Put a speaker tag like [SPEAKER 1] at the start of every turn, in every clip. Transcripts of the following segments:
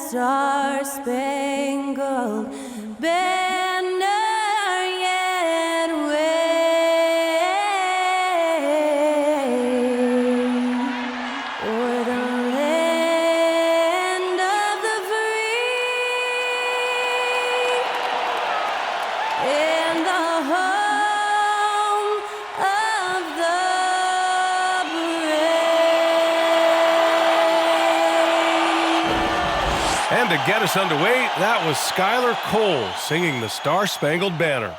[SPEAKER 1] star-spangled banner yet wave o'er the land of the free and the home of the brave.
[SPEAKER 2] And to get us underway, that was Skylar Cole singing the Star-Spangled Banner.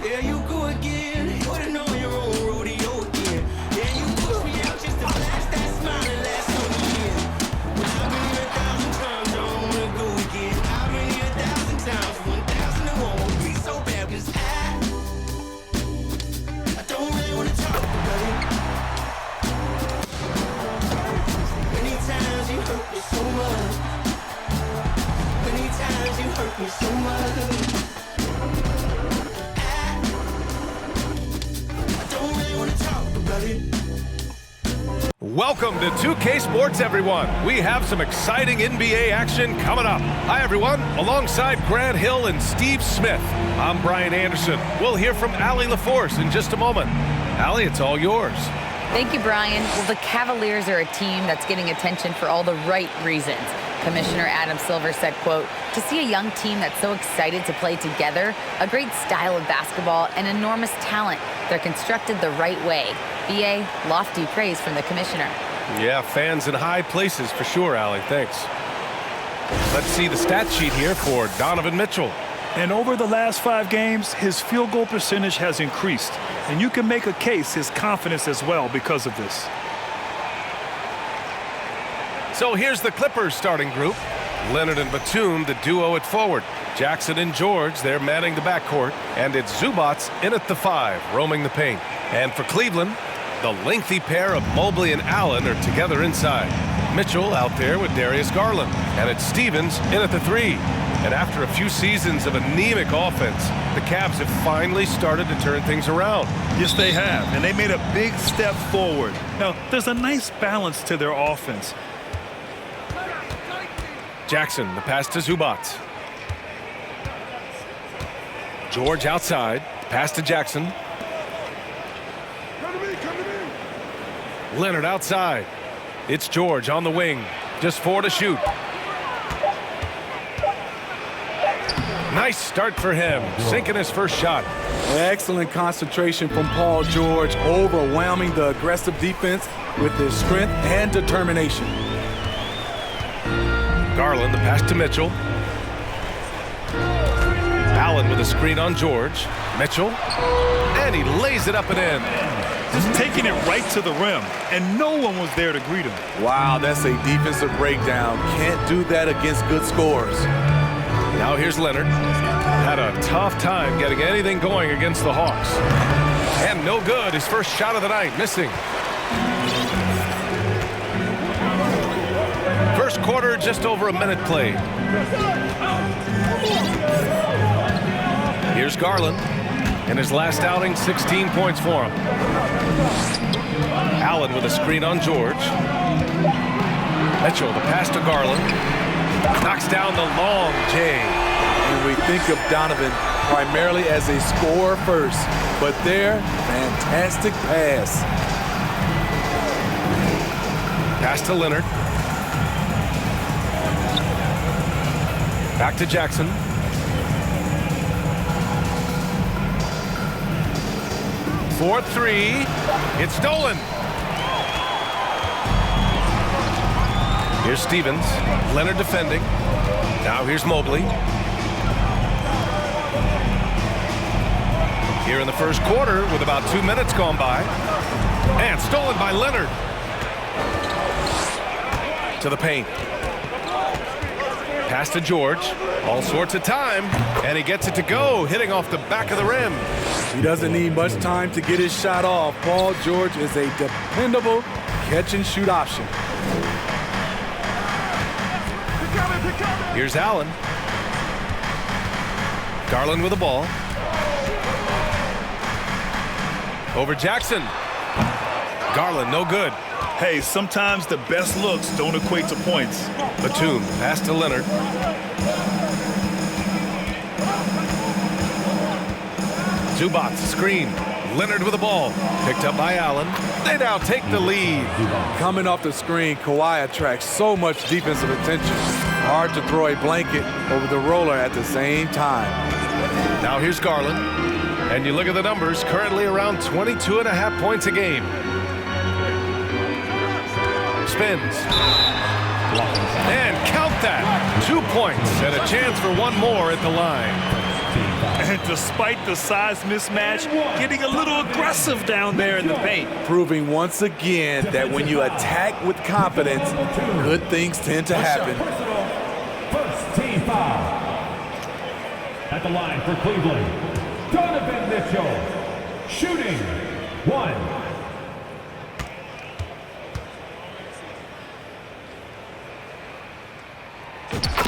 [SPEAKER 3] There you go again. Putting on your own rodeo again. Yeah, you push me out just to flash that smile and last on the end. But I've been here 1,000 times, I don't wanna go again. I've been here 1,000 times, 1,000 it won't be so bad, 'cause I don't really wanna talk about it. Many times you hurt me so much. Many times you hurt me so much.
[SPEAKER 2] Welcome to 2K Sports, everyone. We have some exciting NBA action coming up. Hi, everyone. Alongside Grant Hill and Steve Smith, I'm Brian Anderson. We'll hear from Allie LaForce in just a moment. Allie, it's all yours.
[SPEAKER 4] Thank you, Brian. Well, the Cavaliers are a team that's getting attention for all the right reasons. Commissioner Adam Silver said, quote, "To see a young team that's so excited to play together, a great style of basketball, and enormous talent. They're constructed the right way." BA, lofty praise from the commissioner.
[SPEAKER 2] Yeah, fans in high places for sure, Allie. Thanks. Let's see the stat sheet here for Donovan Mitchell.
[SPEAKER 5] And over the last 5 games, his field goal percentage has increased. And you can make a case his confidence as well because of this.
[SPEAKER 2] So here's the Clippers starting group. Leonard and Batum, the duo at forward. Jackson and George, they're manning the backcourt. And it's Zubats in at the 5, roaming the paint. And for Cleveland, the lengthy pair of Mobley and Allen are together inside. Mitchell out there with Darius Garland. And it's Stevens in at the 3. And after a few seasons of anemic offense, the Cavs have finally started to turn things around.
[SPEAKER 5] Yes, they have. And they made a big step forward. Now, there's a nice balance to their offense.
[SPEAKER 2] Jackson, the pass to Zubats. George outside, pass to Jackson. Leonard outside. It's George on the wing, just 4 to shoot. Nice start for him, sinking his first shot.
[SPEAKER 6] Excellent concentration from Paul George, overwhelming the aggressive defense with his strength and determination.
[SPEAKER 2] Garland, the pass to Mitchell. Allen with a screen on George. Mitchell, and he lays it up and in.
[SPEAKER 5] Just taking it right to the rim, and no one was there to greet him.
[SPEAKER 6] Wow, that's a defensive breakdown. Can't do that against good scores.
[SPEAKER 2] Now here's Leonard. Had a tough time getting anything going against the Hawks. And no good, his first shot of the night, missing. First quarter, just over a minute played. Here's Garland. In his last outing, 16 points for him. Allen with a screen on George. Mitchell, the pass to Garland. Knocks down the long J.
[SPEAKER 6] And we think of Donovan primarily as a scorer first, but there, fantastic pass.
[SPEAKER 2] Pass to Leonard. Back to Jackson. For 3. It's stolen. Here's Stevens. Leonard defending. Now here's Mobley. Here in the first quarter with about 2 minutes gone by. And stolen by Leonard. To the paint. Pass to George. All sorts of time. And he gets it to go, hitting off the back of the rim.
[SPEAKER 6] He doesn't need much time to get his shot off. Paul George is a dependable catch-and-shoot option.
[SPEAKER 2] Here's Allen. Garland with the ball. Over Jackson. Garland, no good.
[SPEAKER 5] Hey, sometimes the best looks don't equate to points.
[SPEAKER 2] Batum, pass to Leonard. Zubac, screen. Leonard with the ball. Picked up by Allen. They now take the lead.
[SPEAKER 6] Coming off the screen, Kawhi attracts so much defensive attention. Hard to throw a blanket over the roller at the same time.
[SPEAKER 2] Now here's Garland. And you look at the numbers, currently around 22.5 points a game. Spins. And count that. 2 points and a chance for one more at the line.
[SPEAKER 5] And despite the size mismatch, getting a little aggressive down there in the paint.
[SPEAKER 6] Proving once again that when you attack with confidence, good things tend to happen.
[SPEAKER 7] First team foul. At the line for Cleveland, Donovan Mitchell. Shooting. 1.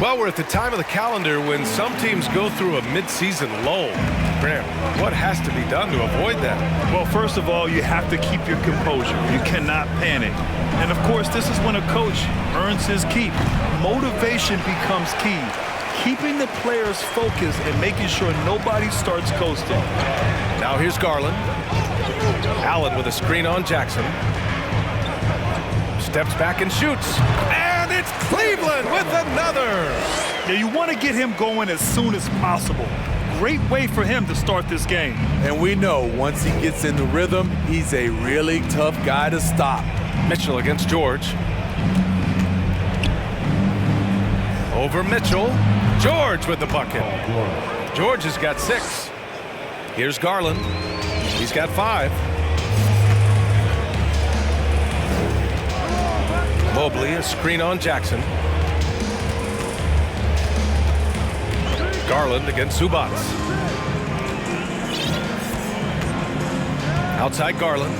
[SPEAKER 2] Well, we're at the time of the calendar when some teams go through a midseason lull. Graham, what has to be done to avoid that?
[SPEAKER 5] Well, first of all, you have to keep your composure. You cannot panic. And of course, this is when a coach earns his keep. Motivation becomes key. Keeping the players focused and making sure nobody starts coasting.
[SPEAKER 2] Now here's Garland. Allen with a screen on Jackson. Steps back and shoots. And it's Cleveland with another.
[SPEAKER 5] Yeah, you want to get him going as soon as possible. Great way for him to start this game.
[SPEAKER 6] And we know once he gets in the rhythm, he's a really tough guy to stop.
[SPEAKER 2] Mitchell against George. Over Mitchell. George with the bucket. George has got 6. Here's Garland. He's got 5. Mobley, a screen on Jackson. Garland against Zubac. Outside Garland.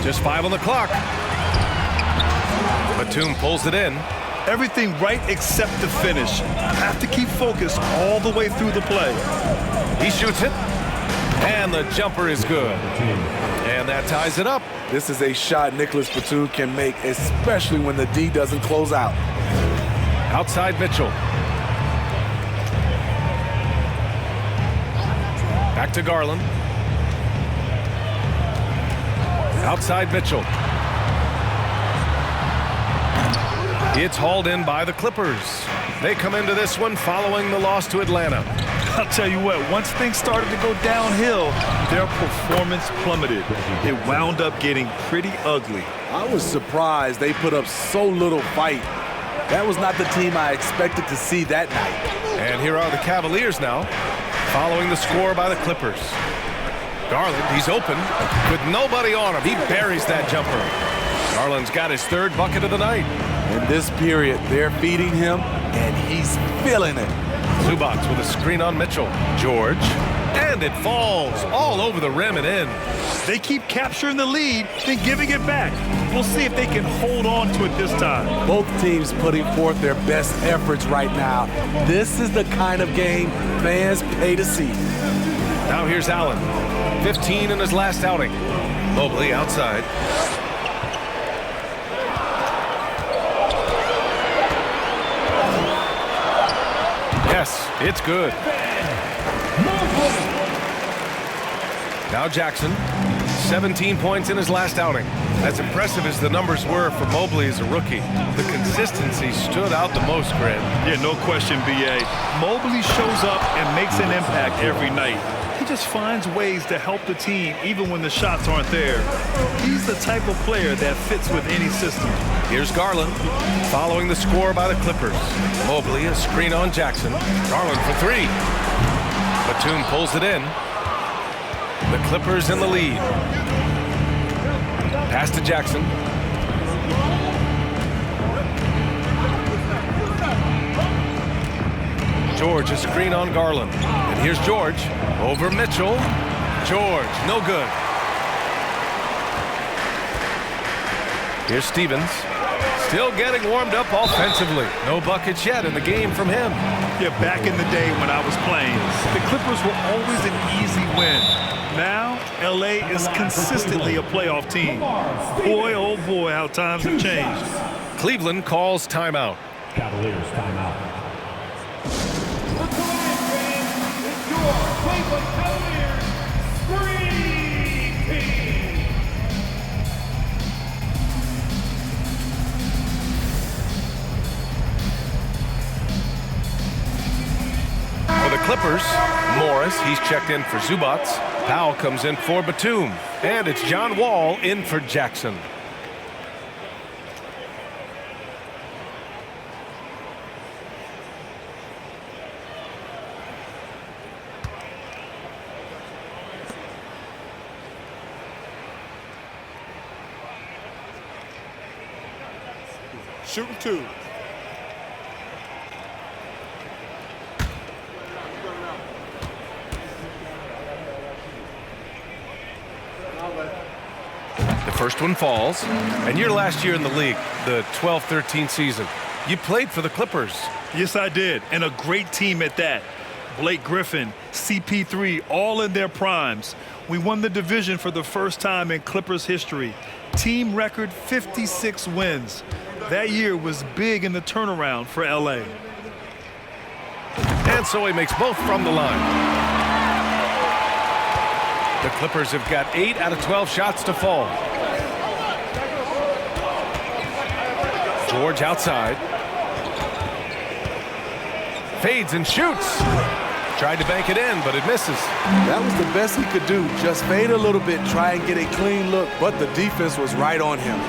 [SPEAKER 2] Just 5 on the clock. Batum pulls it in.
[SPEAKER 5] Everything right except the finish. Have to keep focused all the way through the play.
[SPEAKER 2] He shoots it. And the jumper is good. And that ties it up.
[SPEAKER 6] This is a shot Nicholas Batum can make, especially when the D doesn't close out.
[SPEAKER 2] Outside Mitchell. Back to Garland. Outside Mitchell. It's hauled in by the Clippers. They come into this one following the loss to Atlanta.
[SPEAKER 5] I'll tell you what, once things started to go downhill, their performance plummeted. It wound up getting pretty ugly.
[SPEAKER 6] I was surprised they put up so little fight. That was not the team I expected to see that night.
[SPEAKER 2] And here are the Cavaliers now, following the score by the Clippers. Garland, he's open, with nobody on him. He buries that jumper. Garland's got his 3rd bucket of the night.
[SPEAKER 6] In this period, they're feeding him, and he's feeling it.
[SPEAKER 2] Zubac with a screen on Mitchell. George. And it falls all over the rim and in.
[SPEAKER 5] They keep capturing the lead, then giving it back. We'll see if they can hold on to it this time.
[SPEAKER 6] Both teams putting forth their best efforts right now. This is the kind of game fans pay to see.
[SPEAKER 2] Now here's Allen. 15 in his last outing. Mobley outside. Yes, it's good. Now Jackson, 17 points in his last outing. As impressive as the numbers were for Mobley as a rookie, the consistency stood out the most, Grant.
[SPEAKER 5] Yeah, no question, B.A. Mobley shows up and makes an impact every night. He just finds ways to help the team even when the shots aren't there. He's the type of player that fits with any system.
[SPEAKER 2] Here's Garland, following the score by the Clippers. Mobley, a screen on Jackson. Garland for 3. Batum pulls it in. The Clippers in the lead. Pass to Jackson. George, a screen on Garland. And here's George over Mitchell. George, no good. Here's Stevens. Still getting warmed up offensively. No buckets yet in the game from him.
[SPEAKER 5] Yeah, back in the day when I was playing, the Clippers were always an easy win. Now, LA is consistently a playoff team. Boy, oh boy, how times have changed.
[SPEAKER 2] Cleveland calls timeout.
[SPEAKER 7] Cavaliers timeout. It's your Cleveland Cavaliers Screen Team.
[SPEAKER 2] For the Clippers, Morris, he's checked in for Zubats. Powell comes in for Batum. And it's John Wall in for Jackson.
[SPEAKER 6] Shooting two.
[SPEAKER 2] The first one falls. And your last year in the league, the 12-13 season, you played for the Clippers.
[SPEAKER 5] Yes, I did, and a great team at that. Blake Griffin, CP3, all in their primes. We won the division for the first time in Clippers history. Team record 56 wins. That year was big in the turnaround for LA.
[SPEAKER 2] And so he makes both from the line. The Clippers have got 8 out of 12 shots to fall. George outside. Fades and shoots. Tried to bank it in, but it misses.
[SPEAKER 6] That was the best he could do. Just fade a little bit, try and get a clean look, but the defense was right on him.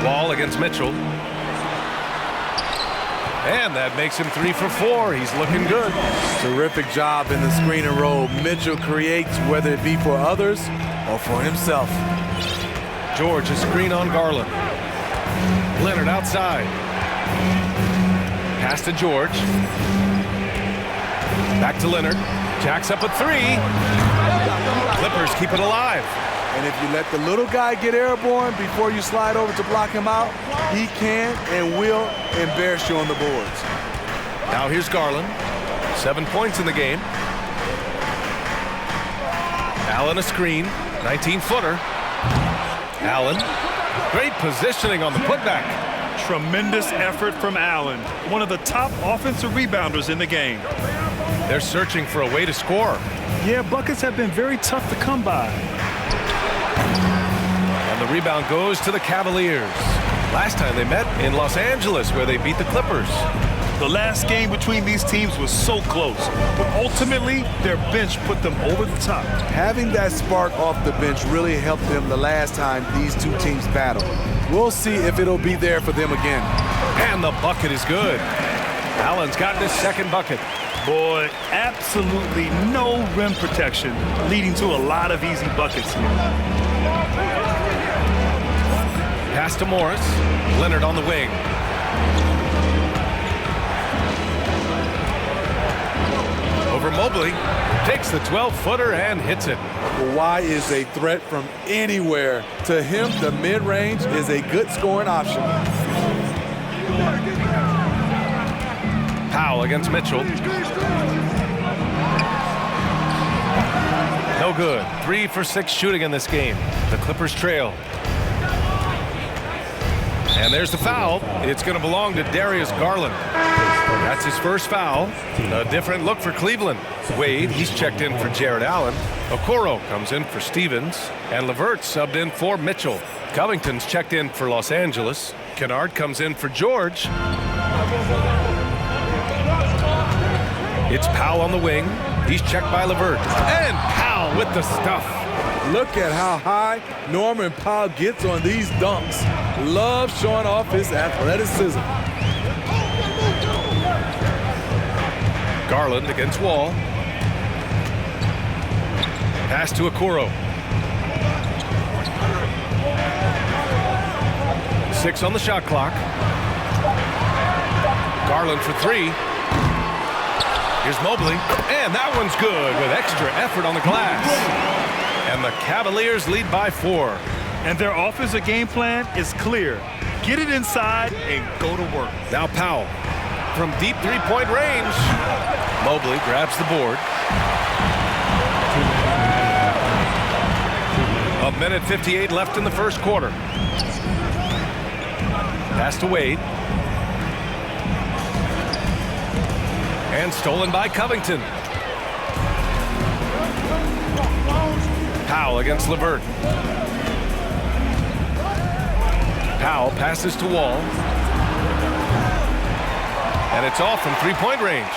[SPEAKER 2] Wall against Mitchell. And that makes him 3 for 4. He's looking good.
[SPEAKER 6] Terrific job in the screen and roll. Mitchell creates, whether it be for others or for himself.
[SPEAKER 2] George, a screen on Garland. Leonard outside. Pass to George. Back to Leonard. Jacks up a 3. Clippers keep it alive.
[SPEAKER 6] And if you let the little guy get airborne before you slide over to block him out, he can and will embarrass you on the boards.
[SPEAKER 2] Now here's Garland. 7 points in the game. Allen a screen. 19-footer. Allen. Great positioning on the putback.
[SPEAKER 5] Tremendous effort from Allen, one of the top offensive rebounders in the game.
[SPEAKER 2] They're searching for a way to score.
[SPEAKER 5] Yeah, buckets have been very tough to come by.
[SPEAKER 2] And the rebound goes to the Cavaliers. Last time they met in Los Angeles, where they beat the Clippers.
[SPEAKER 5] The last game between these teams was so close, but ultimately their bench put them over the top.
[SPEAKER 6] Having that spark off the bench really helped them the last time these two teams battled. We'll see if it'll be there for them again.
[SPEAKER 2] And the bucket is good. Allen's gotten his second bucket.
[SPEAKER 5] Boy, absolutely no rim protection, leading to a lot of easy buckets here.
[SPEAKER 2] Pass to Morris. Leonard on the wing. Over Mobley. Takes the 12-footer and hits it.
[SPEAKER 6] Kawhi is a threat from anywhere. To him, the mid-range is a good scoring option.
[SPEAKER 2] Powell against Mitchell. No good. 3 for 6 shooting in this game. The Clippers trail. And there's the foul. It's going to belong to Darius Garland. That's his first foul. A different look for Cleveland. Wade, he's checked in for Jared Allen. Okoro comes in for Stevens. And LeVert subbed in for Mitchell. Covington's checked in for Los Angeles. Kennard comes in for George. It's Powell on the wing. He's checked by LeVert. And Powell with the stuff.
[SPEAKER 6] Look at how high Norman Powell gets on these dunks. Love showing off his athleticism.
[SPEAKER 2] Garland against Wall. Pass to Okoro. 6 on the shot clock. Garland for 3. Here's Mobley. And that one's good with extra effort on the glass. And the Cavaliers lead by 4.
[SPEAKER 5] And their offensive game plan is clear. get it inside, and go to work.
[SPEAKER 2] Now Powell from deep three-point range. Mobley grabs the board. 1:58 left in the first quarter. Pass to Wade. And stolen by Covington. Powell against LeVert. Powell passes to Wall. And it's off from three-point range.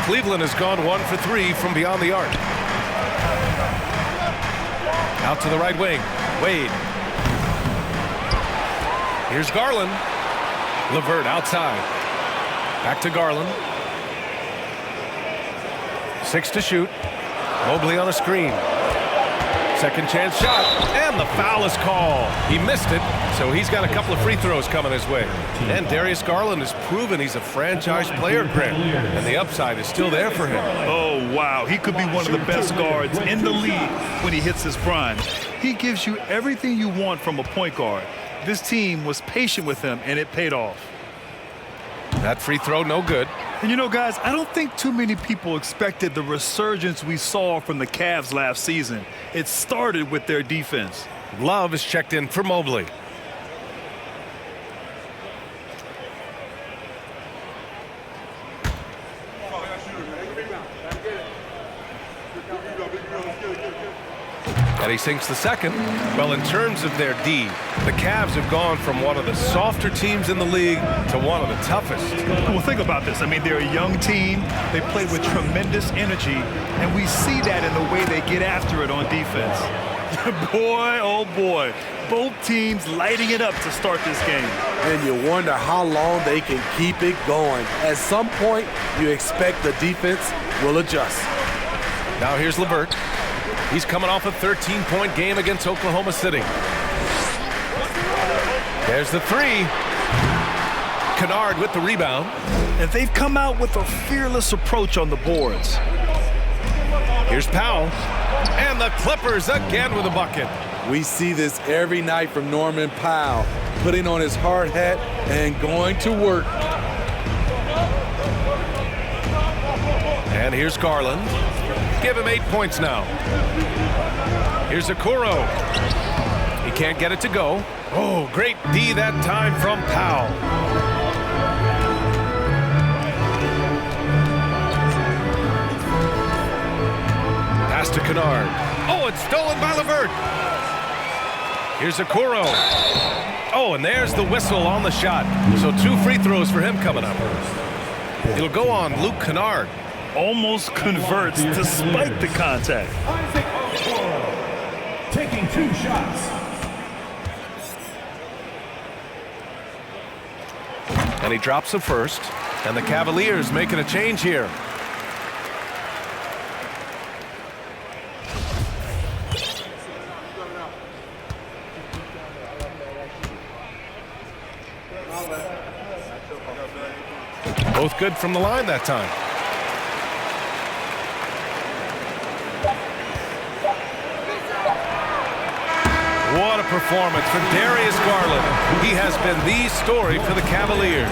[SPEAKER 2] Cleveland has gone 1 for 3 from beyond the arc. Out to the right wing. Wade. Here's Garland. LeVert outside. Back to Garland. 6 to shoot. Mobley on a screen. Second chance shot, and the foul is called. He missed it, so he's got a couple of free throws coming his way. And Darius Garland has proven he's a franchise player, Grant, and the upside is still there for him.
[SPEAKER 5] Oh, wow. He could be one of the best guards in the league when he hits his prime. He gives you everything you want from a point guard. This team was patient with him, and it paid off.
[SPEAKER 2] That free throw, no good.
[SPEAKER 5] And you know, guys, I don't think too many people expected the resurgence we saw from the Cavs last season. It started with their defense.
[SPEAKER 2] Love is checked in for Mobley. And he sinks the second. Well, in terms of their D, the Cavs have gone from one of the softer teams in the league to one of the toughest.
[SPEAKER 5] Well, think about this. I mean, they're a young team. They play with tremendous energy, and we see that in the way they get after it on defense. Boy, oh boy, both teams lighting it up to start this game.
[SPEAKER 6] And you wonder how long they can keep it going. At some point, you expect the defense will adjust.
[SPEAKER 2] Now here's LeVert. He's coming off a 13-point game against Oklahoma City. There's the three. Kennard with the rebound.
[SPEAKER 5] And they've come out with a fearless approach on the boards.
[SPEAKER 2] Here's Powell. And the Clippers again with a bucket.
[SPEAKER 6] We see this every night from Norman Powell, putting on his hard hat and going to work.
[SPEAKER 2] And here's Garland. Give him 8 points now. Here's Okoro. He can't get it to go. Oh, great D that time from Powell. Pass to Kennard. Oh, it's stolen by LeVert. Here's Okoro. Oh, and there's the whistle on the shot. So 2 free throws for him coming up. It'll go on Luke Kennard.
[SPEAKER 5] Almost converts despite the contact.
[SPEAKER 7] Taking 2 shots.
[SPEAKER 2] And he drops the first. And the Cavaliers making a change here. Both good from the line that time. What a performance for Darius Garland. He has been the story for the Cavaliers.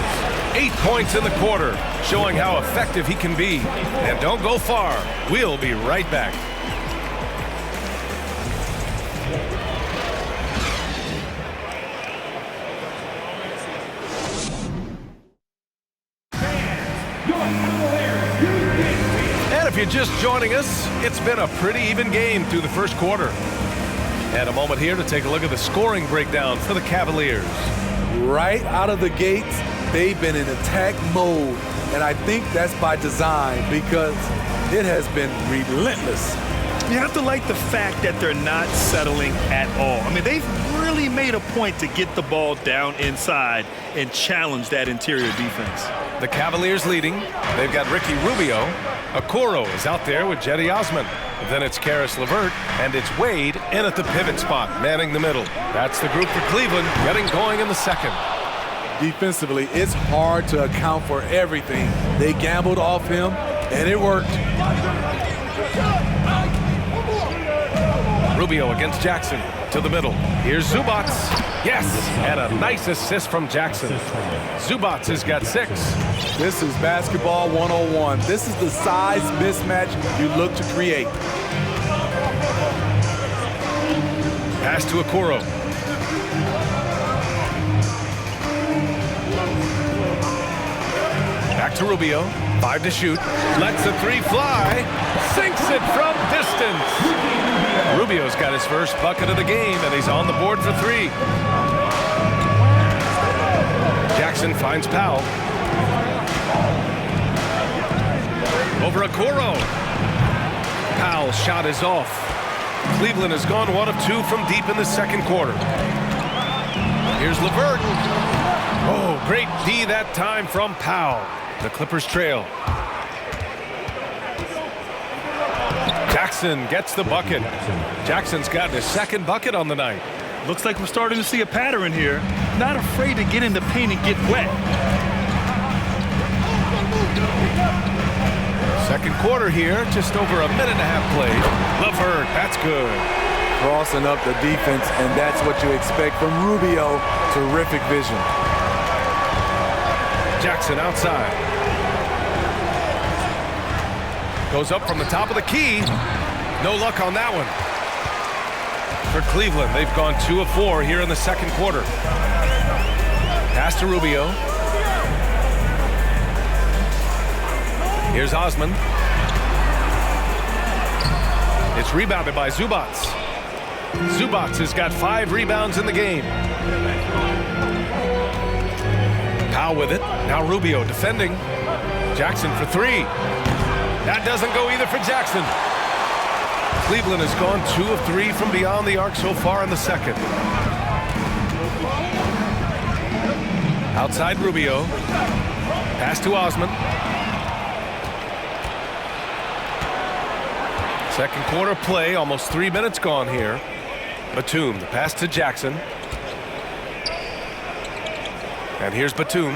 [SPEAKER 2] 8 points in the quarter, showing how effective he can be. And don't go far. We'll be right back. And if you're just joining us, it's been a pretty even game through the first quarter. And a moment here to take a look at the scoring breakdown for the Cavaliers.
[SPEAKER 6] Right out of the gates, they've been in attack mode. And I think that's by design because it has been relentless.
[SPEAKER 5] You have to like the fact that they're not settling at all. I mean, they've really made a point to get the ball down inside and challenge that interior defense.
[SPEAKER 2] The Cavaliers leading. They've got Ricky Rubio. Okoro is out there with Jetty Osman. Then it's Karis LeVert, and it's Wade in at the pivot spot, manning the middle. That's the group for Cleveland, getting going in the second.
[SPEAKER 6] Defensively, it's hard to account for everything. They gambled off him, and it worked.
[SPEAKER 2] Rubio against Jackson to the middle. Here's Zubac. Yes, and a nice assist from Jackson. Zubats has got 6.
[SPEAKER 6] This is basketball 101. This is the size mismatch you look to create.
[SPEAKER 2] Pass to Okoro. Back to Rubio. 5 to shoot. Lets the 3 fly. Sinks it from distance. Rubio's got his first bucket of the game, and he's on the board for 3. Jackson finds Powell. Over Okoro. Powell's shot is off. Cleveland has gone 1 of 2 from deep in the second quarter. Here's LeVert. Oh, great D that time from Powell. The Clippers trail. Jackson gets the bucket. Jackson's got his second bucket on the night.
[SPEAKER 5] Looks like we're starting to see a pattern here. Not afraid to get in the paint and get wet.
[SPEAKER 2] Second quarter here, just over a minute and a half played. LeVert, that's good.
[SPEAKER 6] Crossing up the defense, and that's what you expect from Rubio. Terrific vision.
[SPEAKER 2] Jackson outside. Goes up from the top of the key. No luck on that one. For Cleveland, they've gone 2 of 4 here in the second quarter. Pass to Rubio. Here's Osman. It's rebounded by Zubats. Zubats has got 5 rebounds in the game. Powell with it. Now Rubio defending. Jackson for 3. That doesn't go either for Jackson. Cleveland has gone 2 of 3 from beyond the arc so far in the second. Outside Rubio. Pass to Osman. Second quarter play, almost 3 minutes gone here. Batum, the pass to Jackson. And here's Batum.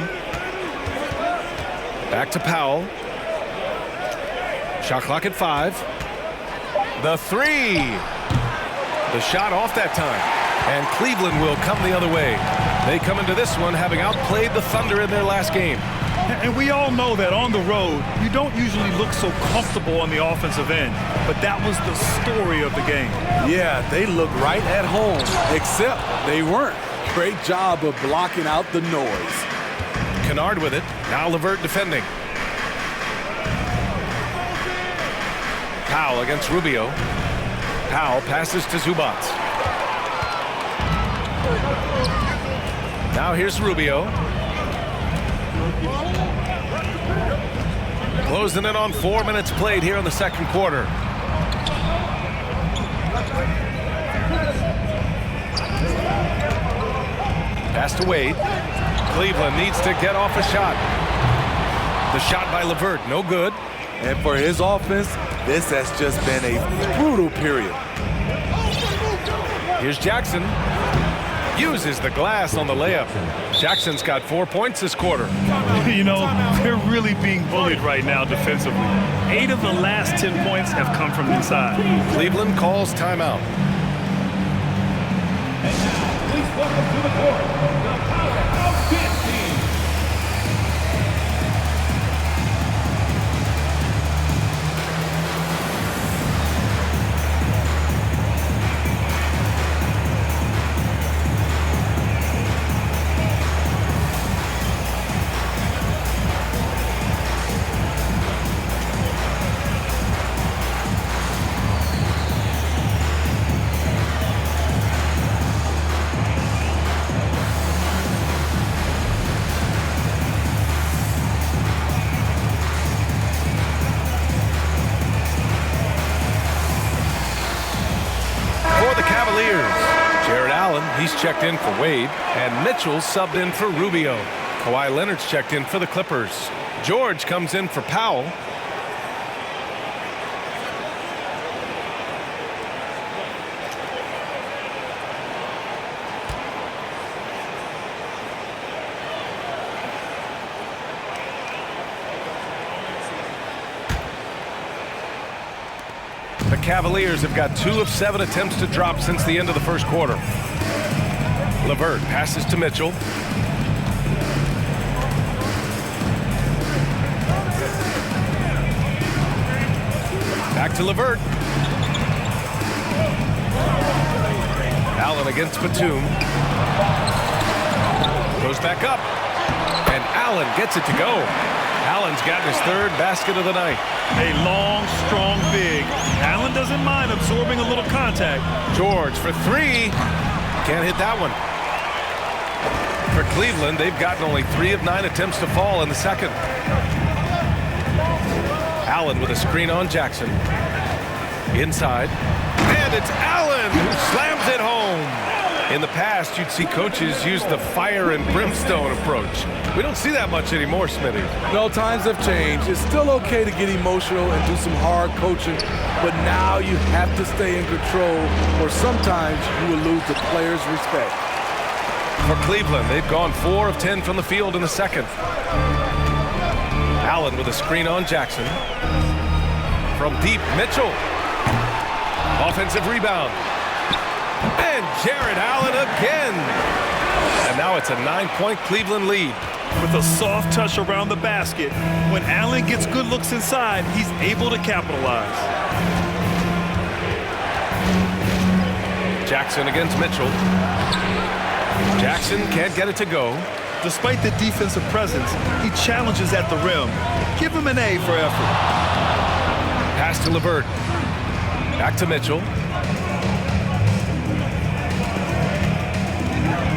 [SPEAKER 2] Back to Powell. Shot clock at 5. The 3. The shot off that time. And Cleveland will come the other way. They come into this one having outplayed the Thunder in their last game.
[SPEAKER 5] And we all know that on the road, you don't usually look so comfortable on the offensive end. But that was the story of the game.
[SPEAKER 6] Yeah, they look right at home, except they weren't. Great job of blocking out the noise.
[SPEAKER 2] Kennard with it. Now LeVert defending. Powell against Rubio. Powell passes to Zubats. Now here's Rubio. Closing in on 4 minutes played here in the second quarter. Pass to Wade. Cleveland needs to get off a shot. The shot by LeVert, no good.
[SPEAKER 6] And for his offense, this has just been a brutal period.
[SPEAKER 2] Here's Jackson. Uses the glass on the layup. Jackson's got 4 points this quarter.
[SPEAKER 5] You know, they're really being bullied right now defensively. 8 of the last 10 points have come from inside.
[SPEAKER 2] Cleveland calls timeout.
[SPEAKER 7] Please welcome to the court, the Powerhouse Dance Team.
[SPEAKER 2] Cavaliers. Jared Allen, he's checked in for Wade, and Mitchell subbed in for Rubio. Kawhi Leonard's checked in for the Clippers. George comes in for Powell. The Cavaliers have got 2 of 7 attempts to drop since the end of the first quarter. LeVert passes to Mitchell. Back to LeVert. Allen against Batum. Goes back up. And Allen gets it to go. Allen's gotten his third basket of the night.
[SPEAKER 5] A long, strong big. Allen doesn't mind absorbing a little contact.
[SPEAKER 2] George for three. Can't hit that one. For Cleveland, they've gotten only 3 of 9 attempts to fall in the second. Allen with a screen on Jackson. Inside. And it's Allen who slams it home. In the past, you'd see coaches use the fire and brimstone approach. We don't see that much anymore, Smitty.
[SPEAKER 6] No, times have changed. It's still okay to get emotional and do some hard coaching, but now you have to stay in control, or sometimes you will lose the players' respect.
[SPEAKER 2] For Cleveland, they've gone 4 of 10 from the field in the second. Allen with a screen on Jackson. From deep, Mitchell. Offensive rebound. And Jared Allen again. And now it's a 9-point Cleveland lead.
[SPEAKER 5] With a soft touch around the basket, when Allen gets good looks inside, he's able to capitalize.
[SPEAKER 2] Jackson against Mitchell. Jackson can't get it to go.
[SPEAKER 5] Despite the defensive presence, he challenges at the rim. Give him an A for effort.
[SPEAKER 2] Pass to LeVert. Back to Mitchell.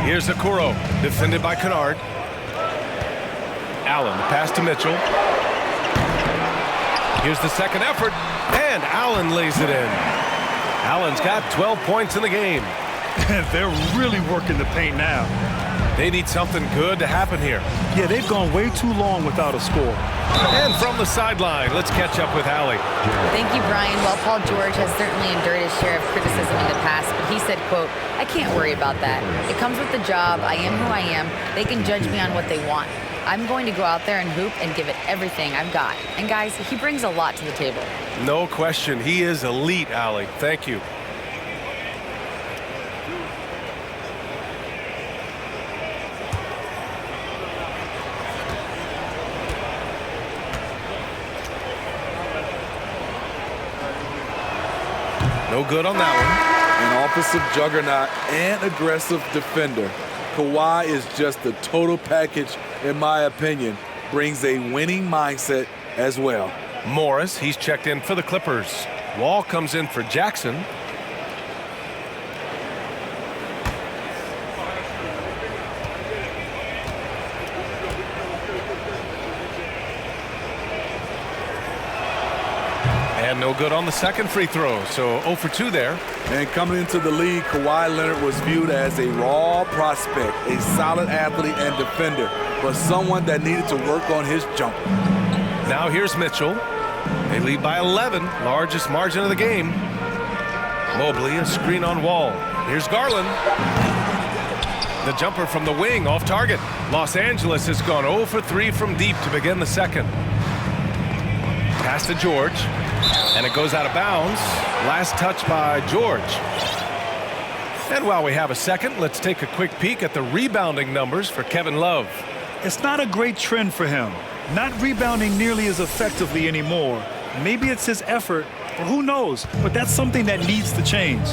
[SPEAKER 2] Here's Okoro, defended by Kennard. Allen, pass to Mitchell. Here's the second effort, and Allen lays it in. Allen's got 12 points in the game.
[SPEAKER 5] They're really working the paint now.
[SPEAKER 2] They need something good to happen here.
[SPEAKER 5] Yeah, they've gone way too long without a score.
[SPEAKER 2] And from the sideline, let's catch up with Allie.
[SPEAKER 4] Thank you, Brian. Well, Paul George has certainly endured his share of criticism in the past, but he said, quote, "I can't worry about that. It comes with the job. I am who I am. They can judge me on what they want. I'm going to go out there and hoop and give it everything I've got." And guys, he brings a lot to the table.
[SPEAKER 2] No question. He is elite, Allie. Thank you. No good on that one.
[SPEAKER 6] An offensive juggernaut and aggressive defender. Kawhi is just the total package, in my opinion. Brings a winning mindset as well.
[SPEAKER 2] Morris, he's checked in for the Clippers. Wall comes in for Jackson. And no good on the second free throw, so 0 for 2 there.
[SPEAKER 6] And coming into the league, Kawhi Leonard was viewed as a raw prospect, a solid athlete and defender, but someone that needed to work on his jumper.
[SPEAKER 2] Now here's Mitchell. They lead by 11, largest margin of the game. Mobley, a screen on Wall. Here's Garland. The jumper from the wing, off target. Los Angeles has gone 0 for 3 from deep to begin the second. Pass to George. And it goes out of bounds. Last touch by George. And while we have a second, let's take a quick peek at the rebounding numbers for Kevin Love.
[SPEAKER 5] It's not a great trend for him. Not rebounding nearly as effectively anymore. Maybe it's his effort, or who knows, but that's something that needs to change.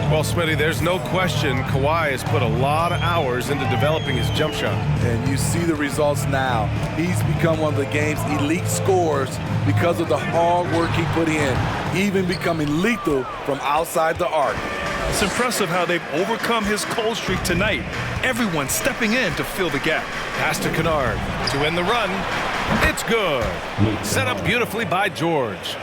[SPEAKER 2] Well, Smitty, there's no question Kawhi has put a lot of hours into developing his jump shot.
[SPEAKER 6] And you see the results now. He's become one of the game's elite scorers because of the hard work he put in, even becoming lethal from outside the arc.
[SPEAKER 5] It's impressive how they've overcome his cold streak tonight. Everyone stepping in to fill the gap.
[SPEAKER 2] Pass to Kennard to end the run. It's good. Set up beautifully by George.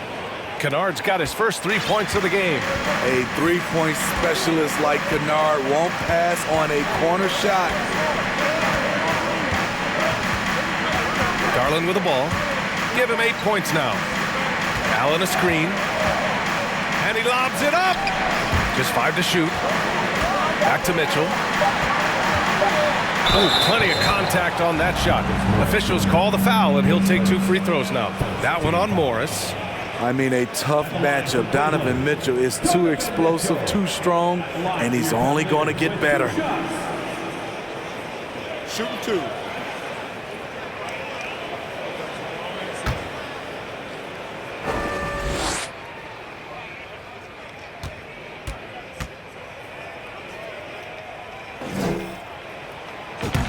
[SPEAKER 2] Kennard's got his first 3 points of the game.
[SPEAKER 6] A three-point specialist like Kennard won't pass on a corner shot.
[SPEAKER 2] Garland with the ball. Give him 8 points now. Allen a screen. And he lobs it up. Just 5 to shoot. Back to Mitchell. Oh, plenty of contact on that shot. Officials call the foul, and he'll take 2 free throws now. That one on Morris.
[SPEAKER 6] I mean, a tough matchup. Donovan Mitchell is too explosive, too strong, and he's only going to get better. Shooting 2.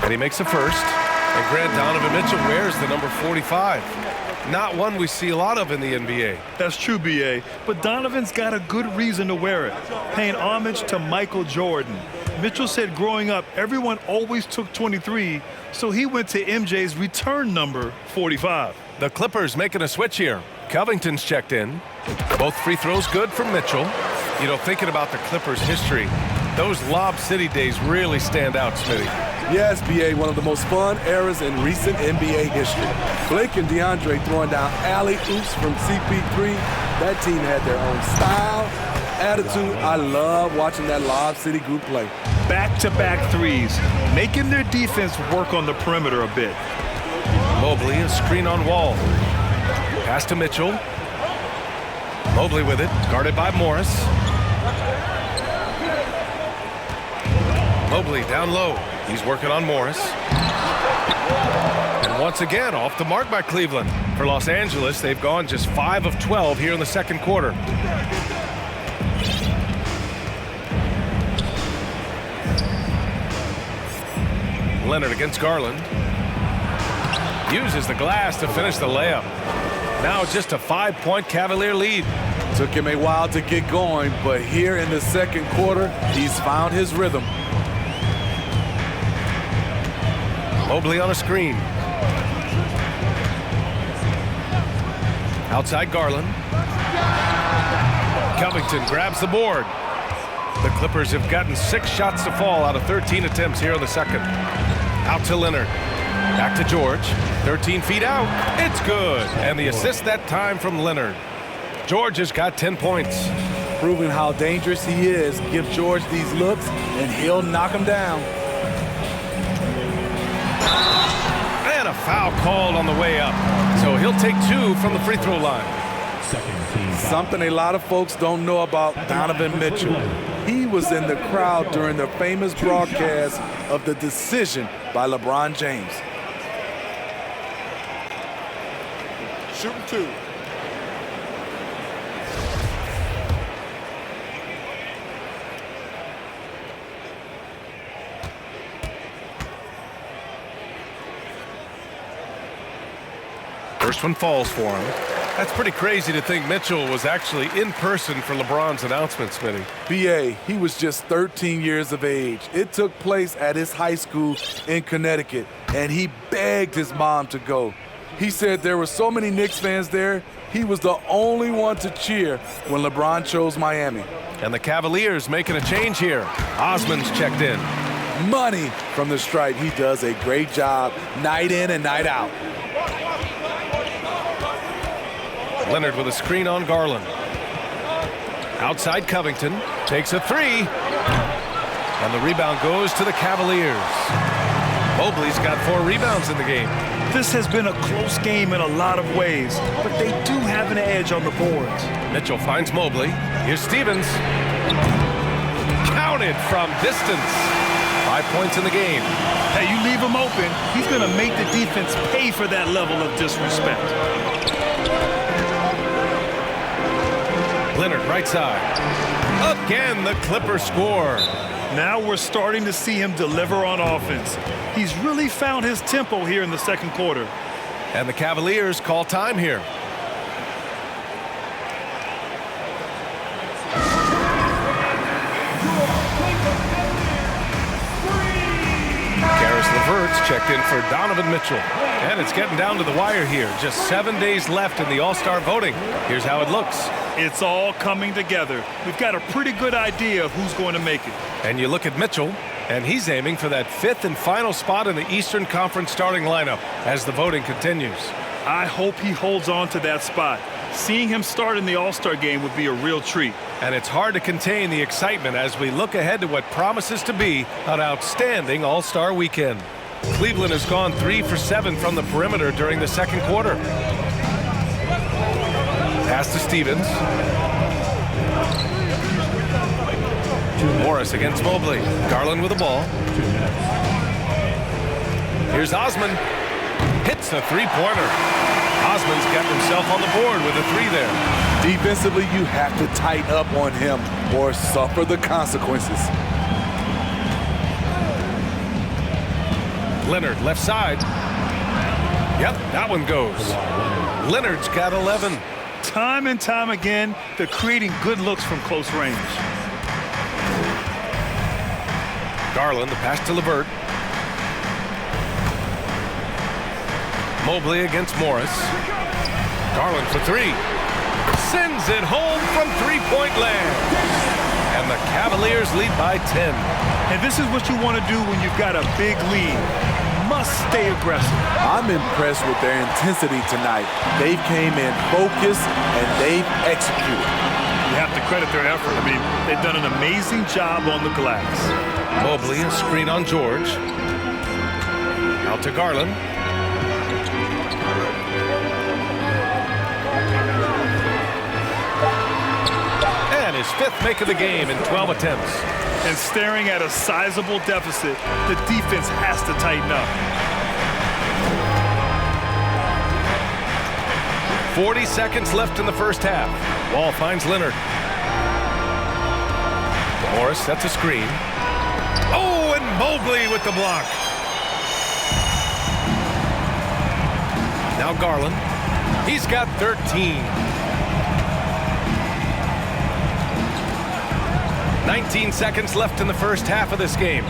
[SPEAKER 2] And he makes a first. And Grant, Donovan Mitchell wears the number 45. Not one we see a lot of in the NBA.
[SPEAKER 5] That's true, B.A., but Donovan's got a good reason to wear it, paying homage to Michael Jordan. Mitchell said growing up, everyone always took 23, so he went to MJ's return number, 45.
[SPEAKER 2] The Clippers making a switch here. Covington's checked in. Both free throws good from Mitchell. You know, thinking about the Clippers' history, those Lob City days really stand out, Smitty.
[SPEAKER 6] Yes, B.A., one of the most fun eras in recent NBA history. Blake and DeAndre throwing down alley-oops from CP3. That team had their own style, attitude. I love watching that Lob City group play.
[SPEAKER 5] Back-to-back threes, making their defense work on the perimeter a bit.
[SPEAKER 2] Mobley, a screen on Wall. Pass to Mitchell. Mobley with it, guarded by Morris. Mobley down low. He's working on Morris. And once again, off the mark by Cleveland. For Los Angeles, they've gone just 5 of 12 here in the second quarter. Leonard against Garland. Uses the glass to finish the layup. Now just a 5-point Cavalier lead.
[SPEAKER 6] Took him a while to get going, but here in the second quarter, he's found his rhythm.
[SPEAKER 2] Mobley on a screen. Outside Garland. Covington grabs the board. The Clippers have gotten 6 shots to fall out of 13 attempts here in the second. Out to Leonard. Back to George. 13 feet out. It's good. And the assist that time from Leonard. George has got 10 points.
[SPEAKER 6] Proving how dangerous he is. Give George these looks, and he'll knock him down.
[SPEAKER 2] And a foul called on the way up. So he'll take 2 from the free throw line.
[SPEAKER 6] Something a lot of folks don't know about Donovan Mitchell. He was in the crowd during the famous broadcast of the decision by LeBron James. Shooting 2.
[SPEAKER 2] First one falls for him. That's pretty crazy to think Mitchell was actually in person for LeBron's announcement, Smitty.
[SPEAKER 6] B.A., he was just 13 years of age. It took place at his high school in Connecticut, and he begged his mom to go. He said there were so many Knicks fans there, he was the only one to cheer when LeBron chose Miami.
[SPEAKER 2] And the Cavaliers making a change here. Osman's checked in.
[SPEAKER 6] Money from the stripe. He does a great job night in and night out.
[SPEAKER 2] Leonard with a screen on Garland. Outside Covington. Takes a 3. And the rebound goes to the Cavaliers. Mobley's got 4 rebounds in the game.
[SPEAKER 5] This has been a close game in a lot of ways, but they do have an edge on the boards.
[SPEAKER 2] Mitchell finds Mobley. Here's Stevens. Counted from distance. 5 points in the game.
[SPEAKER 5] Hey, you leave him open, he's going to make the defense pay for that level of disrespect.
[SPEAKER 2] Leonard, right side. Again, the Clippers score.
[SPEAKER 5] Now we're starting to see him deliver on offense. He's really found his tempo here in the second quarter.
[SPEAKER 2] And the Cavaliers call time here. Karis LeVert's checked in for Donovan Mitchell. And it's getting down to the wire here. Just 7 days left in the All-Star voting. Here's how it looks.
[SPEAKER 5] It's all coming together. We've got a pretty good idea of who's going to make it.
[SPEAKER 2] And you look at Mitchell, and he's aiming for that 5th and final spot in the Eastern Conference starting lineup as the voting continues.
[SPEAKER 5] I hope he holds on to that spot. Seeing him start in the All-Star game would be a real treat.
[SPEAKER 2] And it's hard to contain the excitement as we look ahead to what promises to be an outstanding All-Star weekend. Cleveland has gone 3 for 7 from the perimeter during the second quarter. Pass to Stevens. Morris against Mobley. Garland with the ball. Here's Osman. Hits a three-pointer. Osman's got himself on the board with a three there.
[SPEAKER 6] Defensively, you have to tighten up on him or suffer the consequences.
[SPEAKER 2] Leonard, left side. Yep, that one goes. Leonard's got 11.
[SPEAKER 5] Time and time again, they're creating good looks from close range.
[SPEAKER 2] Garland, the pass to LeVert. Mobley against Morris. Garland for three. Sends it home from three-point land. And the Cavaliers lead by 10.
[SPEAKER 5] And this is what you want to do when you've got a big lead. Must stay aggressive.
[SPEAKER 6] I'm impressed with their intensity tonight. They came in focused and they've executed.
[SPEAKER 5] You have to credit their effort. I mean, they've done an amazing job on the glass.
[SPEAKER 2] Mobley, a screen on George. Out to Garland. And his fifth make of the game in 12 attempts.
[SPEAKER 5] And staring at a sizable deficit, the defense has to tighten up.
[SPEAKER 2] 40 seconds left in the first half. Wall finds Leonard. Morris sets a screen. Oh, and Mobley with the block. Now Garland. He's got 13. 19 seconds left in the first half of this game.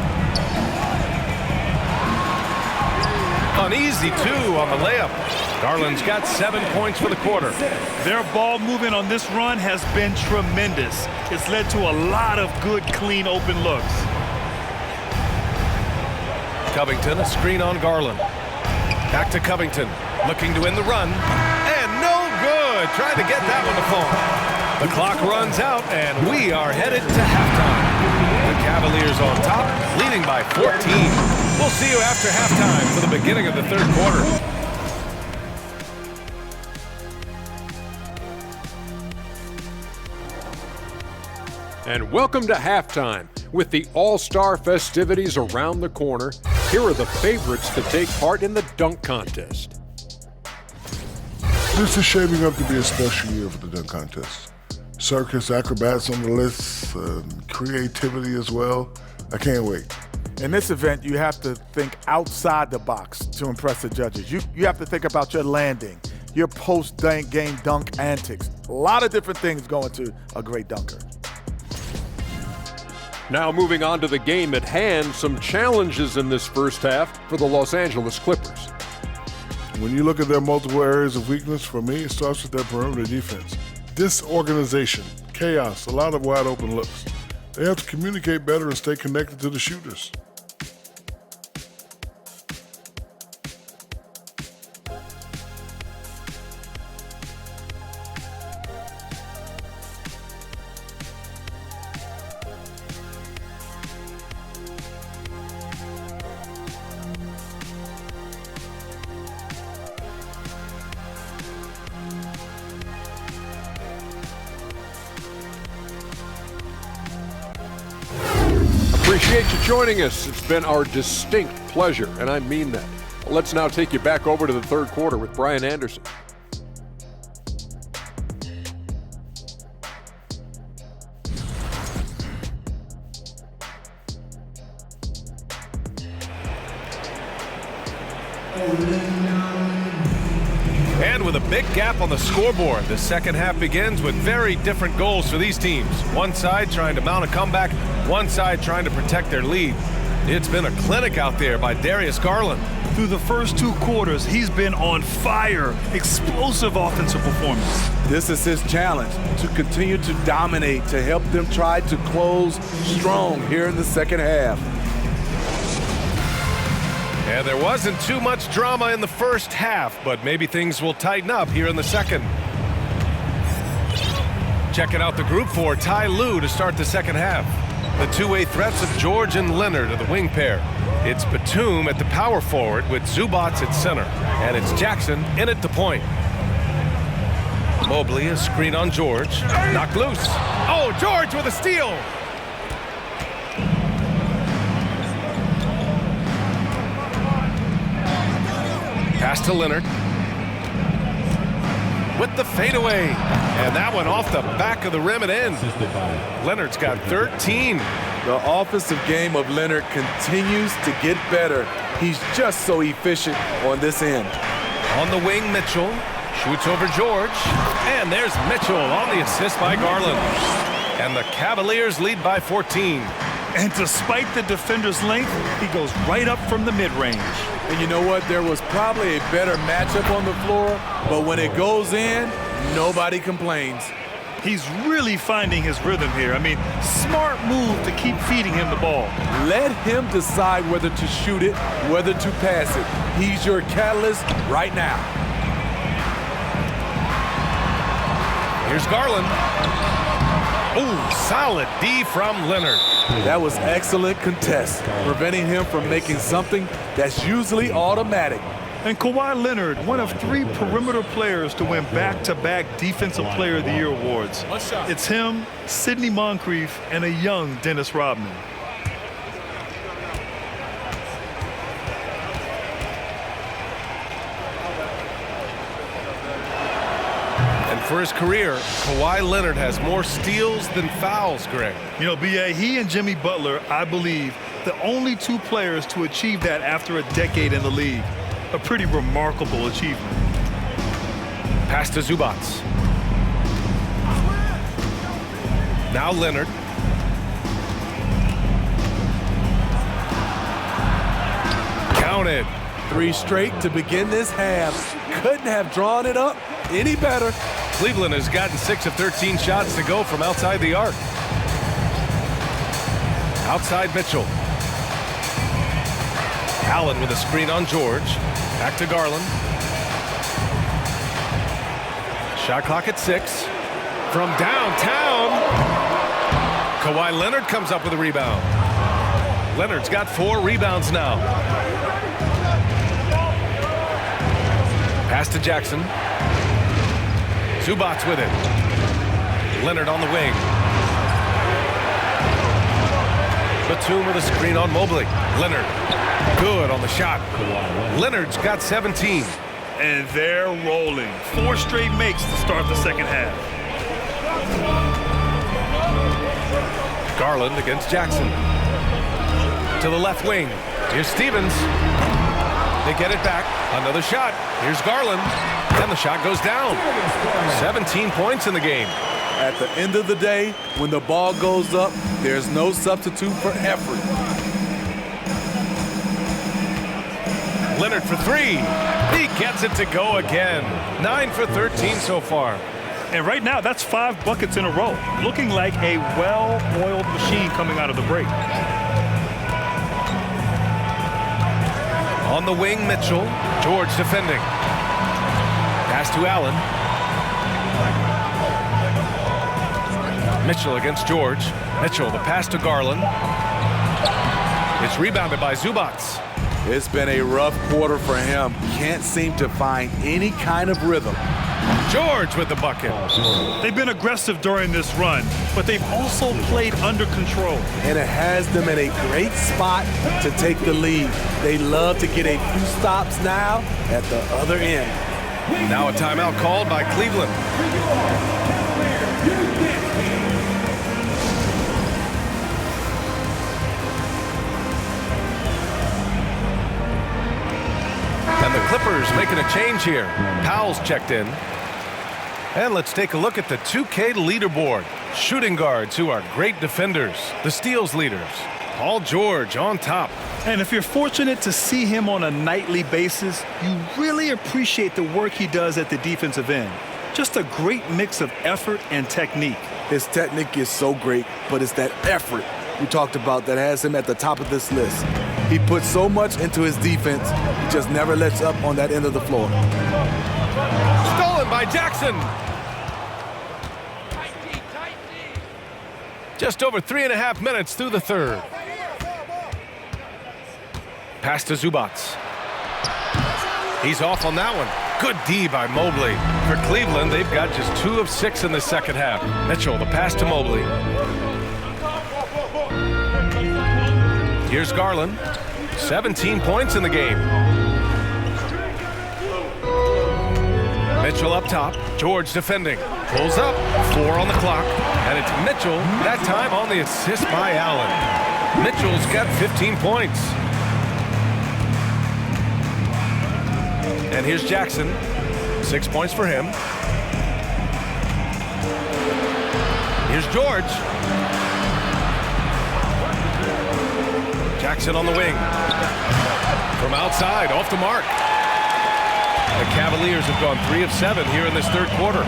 [SPEAKER 2] An easy two on the layup. Garland's got 7 points for the quarter.
[SPEAKER 5] Their ball movement on this run has been tremendous. It's led to a lot of good, clean, open looks.
[SPEAKER 2] Covington, a screen on Garland. Back to Covington, looking to win the run. And no good. Trying to get that one to fall. The clock runs out, and we are headed to halftime. The Cavaliers on top, leading by 14. We'll see you after halftime for the beginning of the third quarter.
[SPEAKER 8] And welcome to halftime. With the All-Star festivities around the corner, here are the favorites to take part in the dunk contest.
[SPEAKER 9] This is shaping up to be a special year for the dunk contest. Circus acrobats on the list, creativity as well. I can't wait.
[SPEAKER 10] In this event, you have to think outside the box to impress the judges. You have to think about your landing, your post-game dunk antics. A lot of different things go into a great dunker.
[SPEAKER 8] Now moving on to the game at hand, some challenges in this first half for the Los Angeles Clippers.
[SPEAKER 9] When you look at their multiple areas of weakness, for me, it starts with their perimeter defense. Disorganization, chaos, a lot of wide open looks. They have to communicate better and stay connected to the shooters.
[SPEAKER 8] Appreciate you joining us. It's been our distinct pleasure, and I mean that. Let's now take you back over to the third quarter with Brian Anderson.
[SPEAKER 2] And with a big gap on the scoreboard, the second half begins with very different goals for these teams. One side trying to mount a comeback, one side trying to protect their lead. It's been a clinic out there by Darius Garland.
[SPEAKER 5] Through the first two quarters, he's been on fire. Explosive offensive performance.
[SPEAKER 6] This is his challenge, to continue to dominate, to help them try to close strong here in the second half.
[SPEAKER 2] And there wasn't too much drama in the first half, but maybe things will tighten up here in the second. Checking out the group for Ty Lue to start the second half. The two-way threats of George and Leonard are the wing pair. It's Batum at the power forward with Zubac at center. And it's Jackson in at the point. Mobley, a screen on George. Knocked loose. Oh, George with a steal. Pass to Leonard. With the fadeaway. And that one off the back of the rim and in. Leonard's got 13.
[SPEAKER 6] The offensive game of Leonard continues to get better. He's just so efficient on this end.
[SPEAKER 2] On the wing, Mitchell shoots over George. And there's Mitchell on the assist by Garland. And the Cavaliers lead by 14.
[SPEAKER 5] And despite the defender's length, he goes right up from the mid-range.
[SPEAKER 6] And you know what? There was probably a better matchup on the floor, but when it goes in, nobody complains.
[SPEAKER 5] He's really finding his rhythm here. I mean, smart move to keep feeding him the ball.
[SPEAKER 6] Let him decide whether to shoot it, whether to pass it. He's your catalyst right now.
[SPEAKER 2] Here's Garland. Oh, solid D from Leonard.
[SPEAKER 6] That was excellent contest, preventing him from making something that's usually automatic.
[SPEAKER 5] And Kawhi Leonard, one of 3 perimeter players to win back-to-back Defensive Player of the Year awards. It's him, Sidney Moncrief, and a young Dennis Rodman.
[SPEAKER 2] For his career, Kawhi Leonard has more steals than fouls, Greg.
[SPEAKER 5] You know, B.A., he and Jimmy Butler, I believe, the only 2 players to achieve that after a decade in the league. A pretty remarkable achievement.
[SPEAKER 2] Pass to Zubac. Now Leonard. Counted.
[SPEAKER 6] 3 straight to begin this half. Couldn't have drawn it up any better.
[SPEAKER 2] Cleveland has gotten 6 of 13 shots to go from outside the arc. Outside Mitchell. Allen with a screen on George. Back to Garland. Shot clock at 6. From downtown. Kawhi Leonard comes up with a rebound. Leonard's got 4 rebounds now. Pass to Jackson. Zubac with it. Leonard on the wing. Batum with a screen on Mobley. Leonard, good on the shot. Leonard's got 17.
[SPEAKER 5] And they're rolling. 4 straight makes to start the second half.
[SPEAKER 2] Garland against Jackson. To the left wing. Here's Stevens. They get it back. Another shot. Here's Garland. And the shot goes down. 17 points in the game.
[SPEAKER 6] At the end of the day, when the ball goes up, there's no substitute for effort.
[SPEAKER 2] Leonard for 3. He gets it to go again. 9 for 13 so far.
[SPEAKER 5] And right now, that's 5 buckets in a row. Looking like a well-oiled machine coming out of the break.
[SPEAKER 2] On the wing, Mitchell. George defending. Pass to Allen. Mitchell against George. Mitchell, the pass to Garland. It's rebounded by Zubac.
[SPEAKER 6] It's been a rough quarter for him. Can't seem to find any kind of rhythm.
[SPEAKER 2] George with the bucket.
[SPEAKER 5] They've been aggressive during this run, but they've also played under control.
[SPEAKER 6] And it has them in a great spot to take the lead. They love to get a few stops now at the other end.
[SPEAKER 2] Now a timeout called by Cleveland. And the Clippers making a change here. Powell's checked in. And let's take a look at the 2K leaderboard. Shooting guards who are great defenders. The steals leaders. Paul George on top.
[SPEAKER 5] And if you're fortunate to see him on a nightly basis, you really appreciate the work he does at the defensive end. Just a great mix of effort and technique.
[SPEAKER 6] His technique is so great, but it's that effort we talked about that has him at the top of this list. He puts so much into his defense, he just never lets up on that end of the floor.
[SPEAKER 2] Stolen by Jackson. Just over 3.5 minutes through the third. Pass to Zubac. He's off on that one. Good D by Mobley. For Cleveland, they've got just 2 of 6 in the second half. Mitchell, the pass to Mobley. Here's Garland. 17 points in the game. Mitchell up top. George defending. Pulls up. 4 on the clock. And it's Mitchell, that time on the assist by Allen. Mitchell's got 15 points. And here's Jackson. 6 points for him. Here's George. Jackson on the wing. From outside, off the mark. The Cavaliers have gone 3 of 7 here in this third quarter.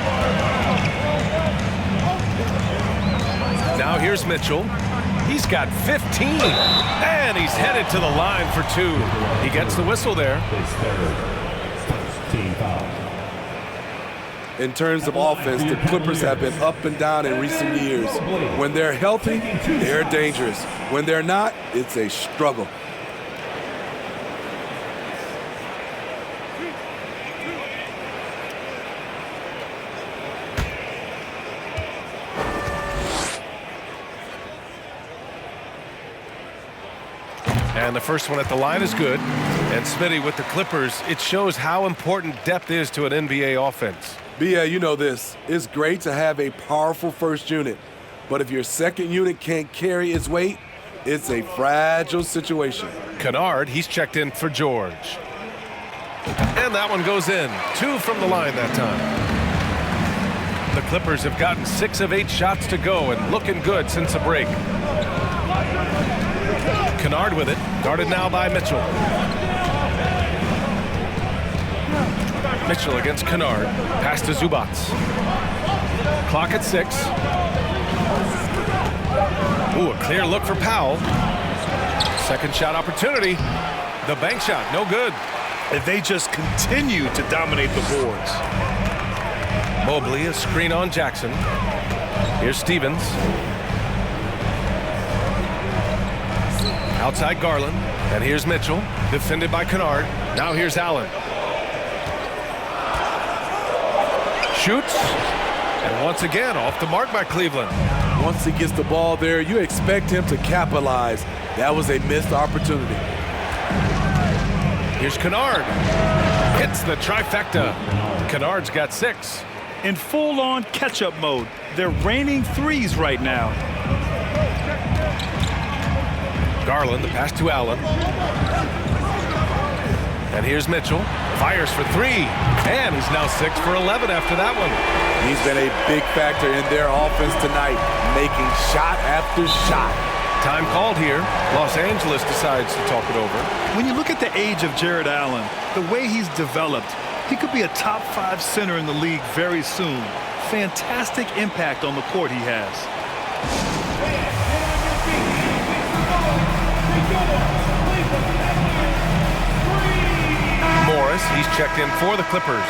[SPEAKER 2] Now here's Mitchell. He's got 15. And he's headed to the line for 2. He gets the whistle there.
[SPEAKER 6] In terms of offense, the Clippers have been up and down in recent years. When they're healthy, they're dangerous. When they're not, it's a struggle.
[SPEAKER 2] And the first one at the line is good. And Smitty with the Clippers, it shows how important depth is to an NBA offense.
[SPEAKER 6] B.A., you know this. It's great to have a powerful first unit. But if your second unit can't carry its weight, it's a fragile situation.
[SPEAKER 2] Kennard, he's checked in for George. And that one goes in. 2 from the line that time. The Clippers have gotten 6 of 8 shots to go and looking good since the break. Kennard with it, guarded now by Mitchell. Mitchell against Kennard, pass to Zubats. Clock at 6. Ooh, a clear look for Powell. Second shot opportunity. The bank shot, no good.
[SPEAKER 5] And they just continue to dominate the boards.
[SPEAKER 2] Mobley, a screen on Jackson. Here's Stevens. Outside Garland. And here's Mitchell, defended by Kennard. Now here's Allen. Shoots. And once again, off the mark by Cleveland.
[SPEAKER 6] Once he gets the ball there, you expect him to capitalize. That was a missed opportunity.
[SPEAKER 2] Here's Kennard. Hits the trifecta. Kennard's got 6.
[SPEAKER 5] In full-on catch-up mode. They're raining threes right now.
[SPEAKER 2] Garland, the pass to Allen. And here's Mitchell. Fires for 3. And he's now 6 for 11 after that one.
[SPEAKER 6] He's been a big factor in their offense tonight, making shot after shot.
[SPEAKER 2] Time called here. Los Angeles decides to talk it over.
[SPEAKER 5] When you look at the age of Jared Allen, the way he's developed, he could be a top 5 center in the league very soon. Fantastic impact on the court he has.
[SPEAKER 2] Morris, he's checked in for the Clippers.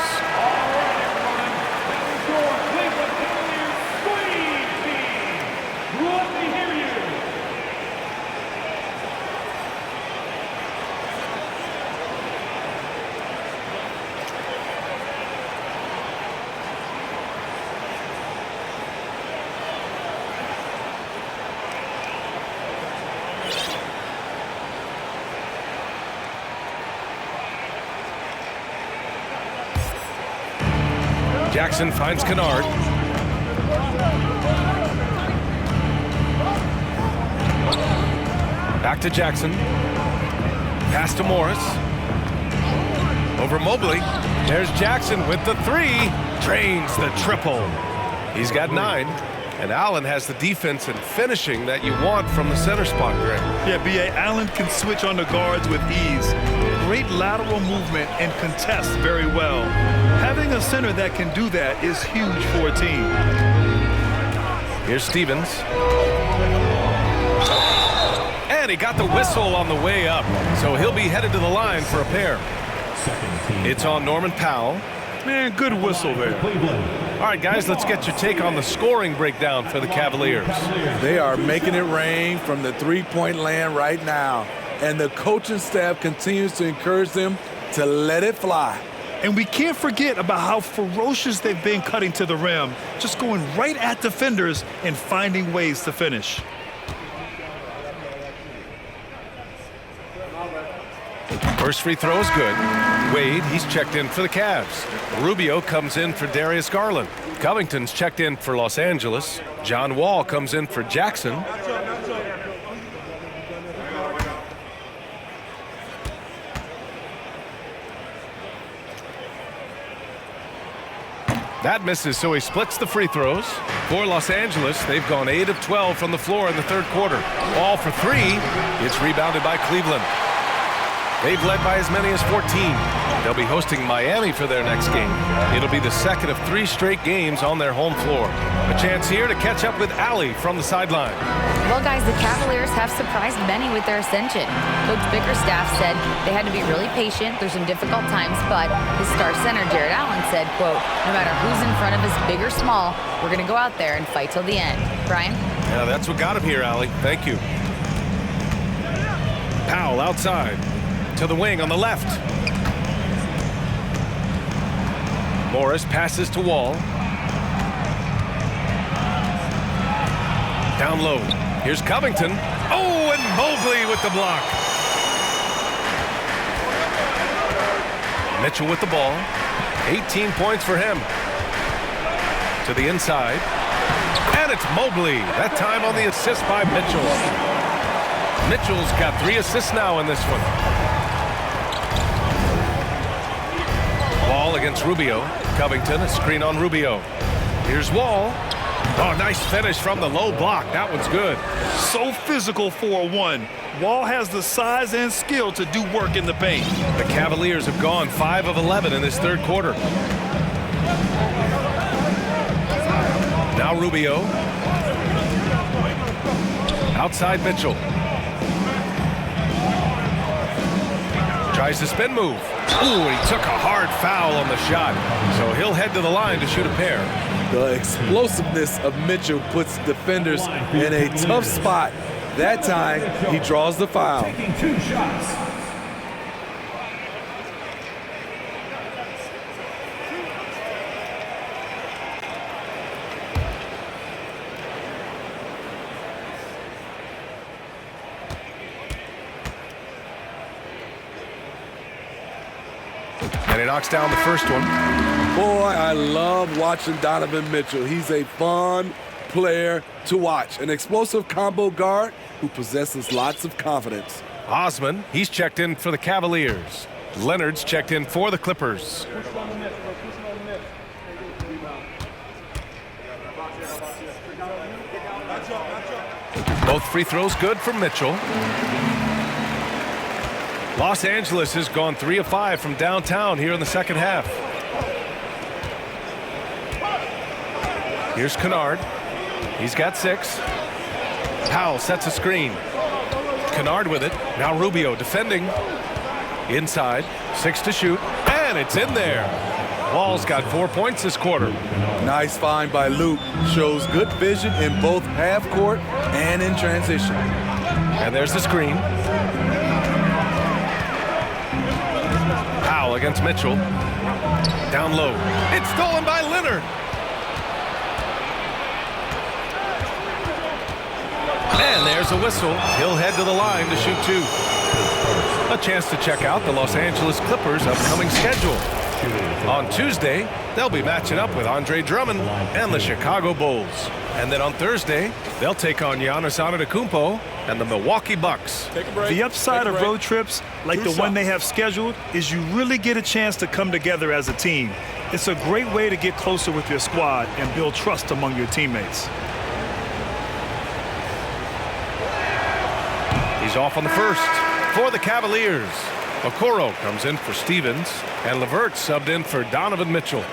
[SPEAKER 2] Jackson finds Kennard. Back to Jackson. Pass to Morris. Over Mobley. There's Jackson with the 3. Drains the triple. He's got 9. And Allen has the defense and finishing that you want from the center spot, Greg.
[SPEAKER 5] Yeah, B.A. Allen can switch on the guards with ease. Great lateral movement and contests very well. Having a center that can do that is huge for a team.
[SPEAKER 2] Here's Stevens. And he got the whistle on the way up, so he'll be headed to the line for a pair. It's on Norman Powell.
[SPEAKER 5] Man, good whistle there.
[SPEAKER 2] All right, guys, let's get your take on the scoring breakdown for the Cavaliers.
[SPEAKER 6] They are making it rain from the three-point land right now. And the coaching staff continues to encourage them to let it fly.
[SPEAKER 5] And we can't forget about how ferocious they've been cutting to the rim, just going right at defenders and finding ways to finish.
[SPEAKER 2] First free throw is good. Wade, he's checked in for the Cavs. Rubio comes in for Darius Garland. Covington's checked in for Los Angeles. John Wall comes in for Jackson. That misses, so he splits the free throws. For Los Angeles, they've gone 8 of 12 from the floor in the third quarter. Ball for 3. It's rebounded by Cleveland. They've led by as many as 14. They'll be hosting Miami for their next game. It'll be the second of 3 straight games on their home floor. A chance here to catch up with Allie from the sideline.
[SPEAKER 4] Well, guys, the Cavaliers have surprised many with their ascension. Coach Bickerstaff said they had to be really patient through some difficult times, but his star center, Jared Allen, said, quote, no matter who's in front of us, big or small, we're going to go out there and fight till the end. Brian?
[SPEAKER 2] Yeah, that's what got him here, Allie. Thank you. Powell outside. To the wing on the left. Morris passes to Wall. Down low. Here's Covington. Oh, and Mobley with the block. Mitchell with the ball. 18 points for him. To the inside. And it's Mobley. That time on the assist by Mitchell. Mitchell's got 3 assists now in this one. Wall against Rubio. Covington, a screen on Rubio. Here's Wall. Oh, nice finish from the low block. That one's good.
[SPEAKER 5] So physical for a 1. Wall has the size and skill to do work in the paint.
[SPEAKER 2] The Cavaliers have gone 5 of 11 in this third quarter. Now Rubio. Outside Mitchell. Tries to spin move. Ooh, he took a hard foul on the shot. So he'll head to the line to shoot a pair.
[SPEAKER 6] The explosiveness of Mitchell puts defenders in a tough spot. That time, he draws the foul.
[SPEAKER 7] Taking 2 shots.
[SPEAKER 2] And he knocks down the first one.
[SPEAKER 6] Boy, I love watching Donovan Mitchell. He's a fun player to watch. An explosive combo guard who possesses lots of confidence.
[SPEAKER 2] Osman, he's checked in for the Cavaliers. Leonard's checked in for the Clippers. Both free throws good for Mitchell. Los Angeles has gone 3 of 5 from downtown here in the second half. Here's Kennard. He's got 6. Powell sets a screen. Kennard with it. Now Rubio defending. Inside. 6 to shoot. And it's in there. Wall's got 4 points this quarter.
[SPEAKER 6] Nice find by Luke. Shows good vision in both half court and in transition.
[SPEAKER 2] And there's the screen. Powell against Mitchell. Down low. It's stolen by Leonard. And there's a whistle. He'll head to the line to shoot 2. A chance to check out the Los Angeles Clippers' upcoming schedule. On Tuesday, they'll be matching up with Andre Drummond and the Chicago Bulls. And then on Thursday, they'll take on Giannis Antetokounmpo and the Milwaukee Bucks.
[SPEAKER 5] The upside of road trips, like the one they have scheduled, is you really get a chance to come together as a team. It's a great way to get closer with your squad and build trust among your teammates.
[SPEAKER 2] He's off on the first for the Cavaliers. Okoro comes in for Stevens, and LeVert subbed in for Donovan Mitchell.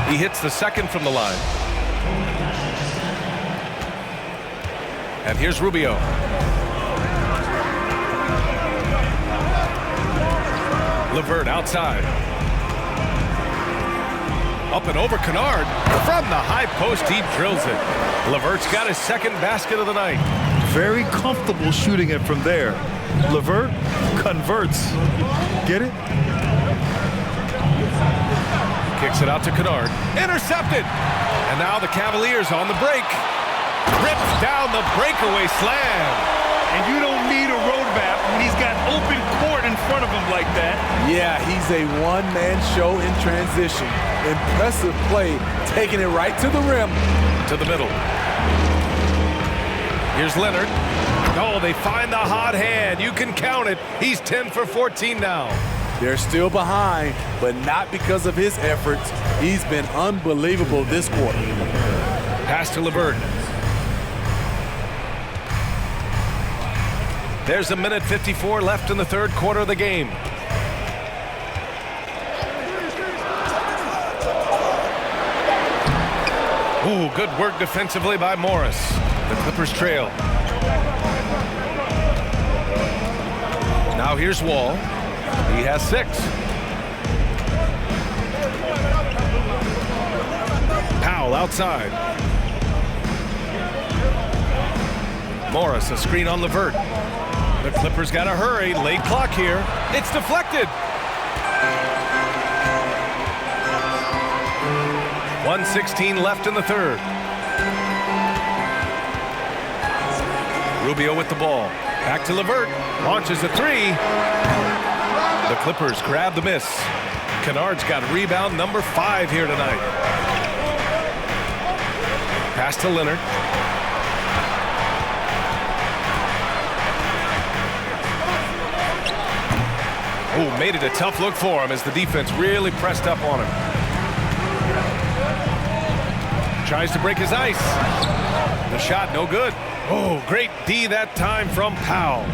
[SPEAKER 2] He hits the second from the line. And here's Rubio. LeVert outside. Up and over Kennard. From the high post, he drills it. LeVert's got his second basket of the night.
[SPEAKER 5] Very comfortable shooting it from there. LeVert converts. Get it?
[SPEAKER 2] Kicks it out to Kennard. Intercepted. And now the Cavaliers on the break. Rips down the breakaway slam.
[SPEAKER 5] And you don't need a road map when he's got open court in front of him like that.
[SPEAKER 6] Yeah, he's a one-man show in transition. Impressive play, taking it right to the rim.
[SPEAKER 2] To the middle. Here's Leonard. Oh, they find the hot hand. You can count it. He's 10 for 14 now.
[SPEAKER 6] They're still behind, but not because of his efforts. He's been unbelievable this quarter.
[SPEAKER 2] Pass to LeVert. There's a minute 54 left in the third quarter of the game. Ooh, good work defensively by Morris. The Clippers trail. Now here's Wall. He has 6. Powell outside. Morris, a screen on LeVert. The Clippers got to hurry. Late clock here. It's deflected. 1:16 left in the third. Rubio with the ball. Back to LeVert. Launches a 3. The Clippers grab the miss. Kennard's got rebound number 5 here tonight. Pass to Leonard. Oh, made it a tough look for him as the defense really pressed up on him. Tries to break his ice. The shot no good. Oh, great D that time from Powell.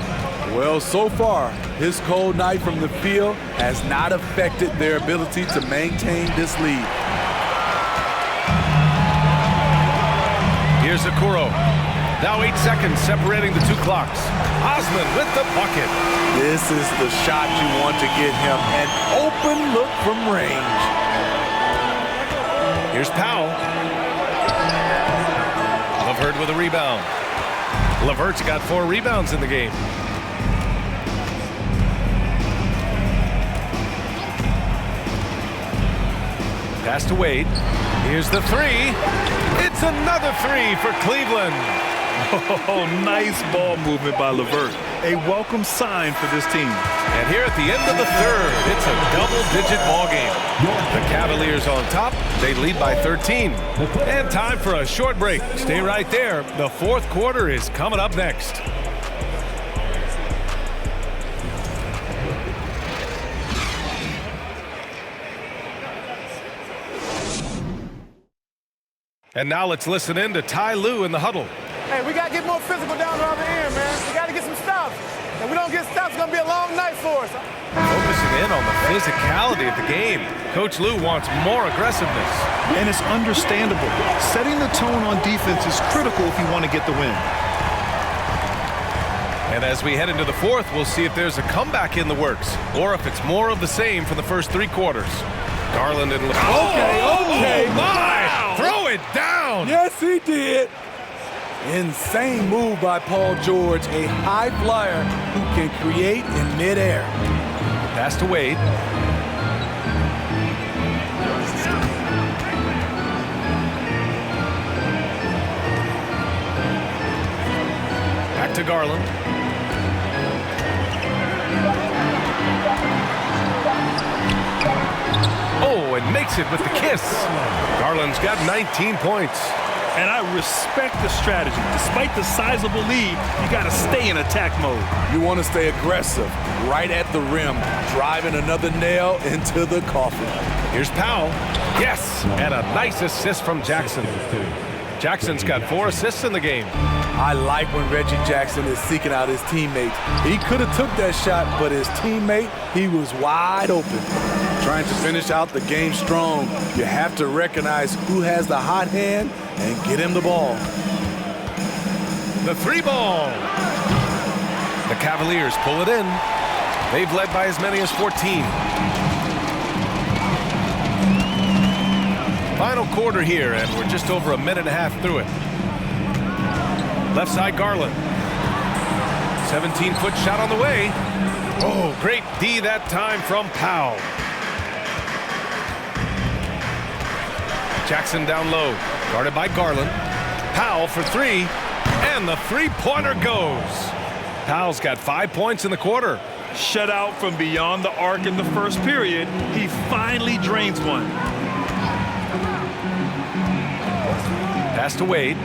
[SPEAKER 6] Well, so far, his cold night from the field has not affected their ability to maintain this lead.
[SPEAKER 2] Here's Okoro. Now 8 seconds separating the 2 clocks. Osman with the bucket.
[SPEAKER 6] This is the shot you want to get him. An open look from range.
[SPEAKER 2] Here's Powell. LeVert with a rebound. LeVert's got 4 rebounds in the game. Pass to Wade. Here's the 3. It's another 3 for Cleveland.
[SPEAKER 5] Oh, nice ball movement by LeVert. A welcome sign for this team.
[SPEAKER 2] And here at the end of the third, it's a double-digit ball game. The Cavaliers on top. They lead by 13. And time for a short break. Stay right there. The fourth quarter is coming up next. And now let's listen in to Ty Lue in the huddle.
[SPEAKER 11] Hey, we got to get more physical down the other end, man. We got to get some stops. If we don't get stops, it's going to be a long night for us.
[SPEAKER 2] Focusing in on the physicality of the game. Coach Lue wants more aggressiveness.
[SPEAKER 5] And it's understandable. Setting the tone on defense is critical if you want to get the win.
[SPEAKER 2] And as we head into the fourth, we'll see if there's a comeback in the works or if it's more of the same from the first 3 quarters. Garland and
[SPEAKER 6] Okay.
[SPEAKER 2] Oh, my! Wow. Throw it down!
[SPEAKER 6] Yes, he did. Insane move by Paul George, a high flyer who can create in midair.
[SPEAKER 2] Pass to Wade. Back to Garland. Oh, and makes it with the kiss. Garland's got 19 points.
[SPEAKER 5] And I respect the strategy. Despite the sizable lead, you got to stay in attack mode.
[SPEAKER 6] You want to stay aggressive, right at the rim, driving another nail into the coffin.
[SPEAKER 2] Here's Powell. Yes, and a nice assist from Jackson. Jackson's got 4 assists in the game.
[SPEAKER 6] I like when Reggie Jackson is seeking out his teammates. He could have took that shot, but his teammate, he was wide open. Trying to finish out the game strong, you have to recognize who has the hot hand and get him the ball.
[SPEAKER 2] The 3 ball. The Cavaliers pull it in. They've led by as many as 14. Final quarter here, and we're just over a minute and a half through it. Left side, Garland. 17-foot shot on the way. Oh, great D that time from Powell. Jackson down low, guarded by Garland. Powell for three, and the three-pointer goes. Powell's got 5 points in the quarter.
[SPEAKER 5] Shut out from beyond the arc in the first period. He finally drains one.
[SPEAKER 2] Pass to Wade.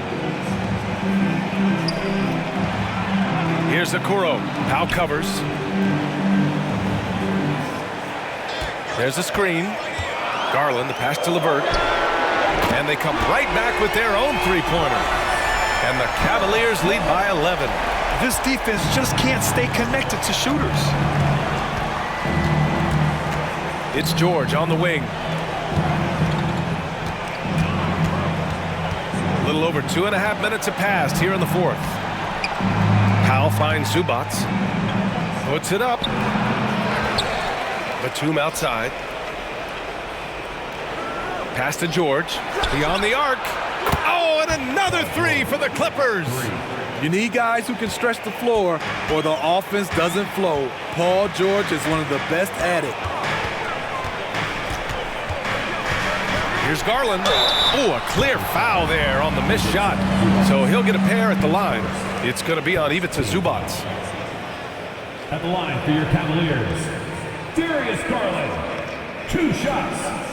[SPEAKER 2] Here's Okoro. Powell covers. There's a screen. Garland, the pass to LeVert. And they come right back with their own three-pointer. And the Cavaliers lead by 11.
[SPEAKER 5] This defense just can't stay connected to shooters.
[SPEAKER 2] It's George on the wing. A little over 2.5 minutes have passed here in the fourth. Powell finds Zubac. Puts it up. Batum outside. Pass to George. Beyond the arc. Oh, and another three for the Clippers.
[SPEAKER 6] You need guys who can stretch the floor or the offense doesn't flow. Paul George is one of the best at it.
[SPEAKER 2] Here's Garland. Oh, a clear foul there on the missed shot. So he'll get a pair at the line. It's going to be on Ivica Zubac.
[SPEAKER 7] At the line for your Cavaliers, Darius Garland. 2 shots.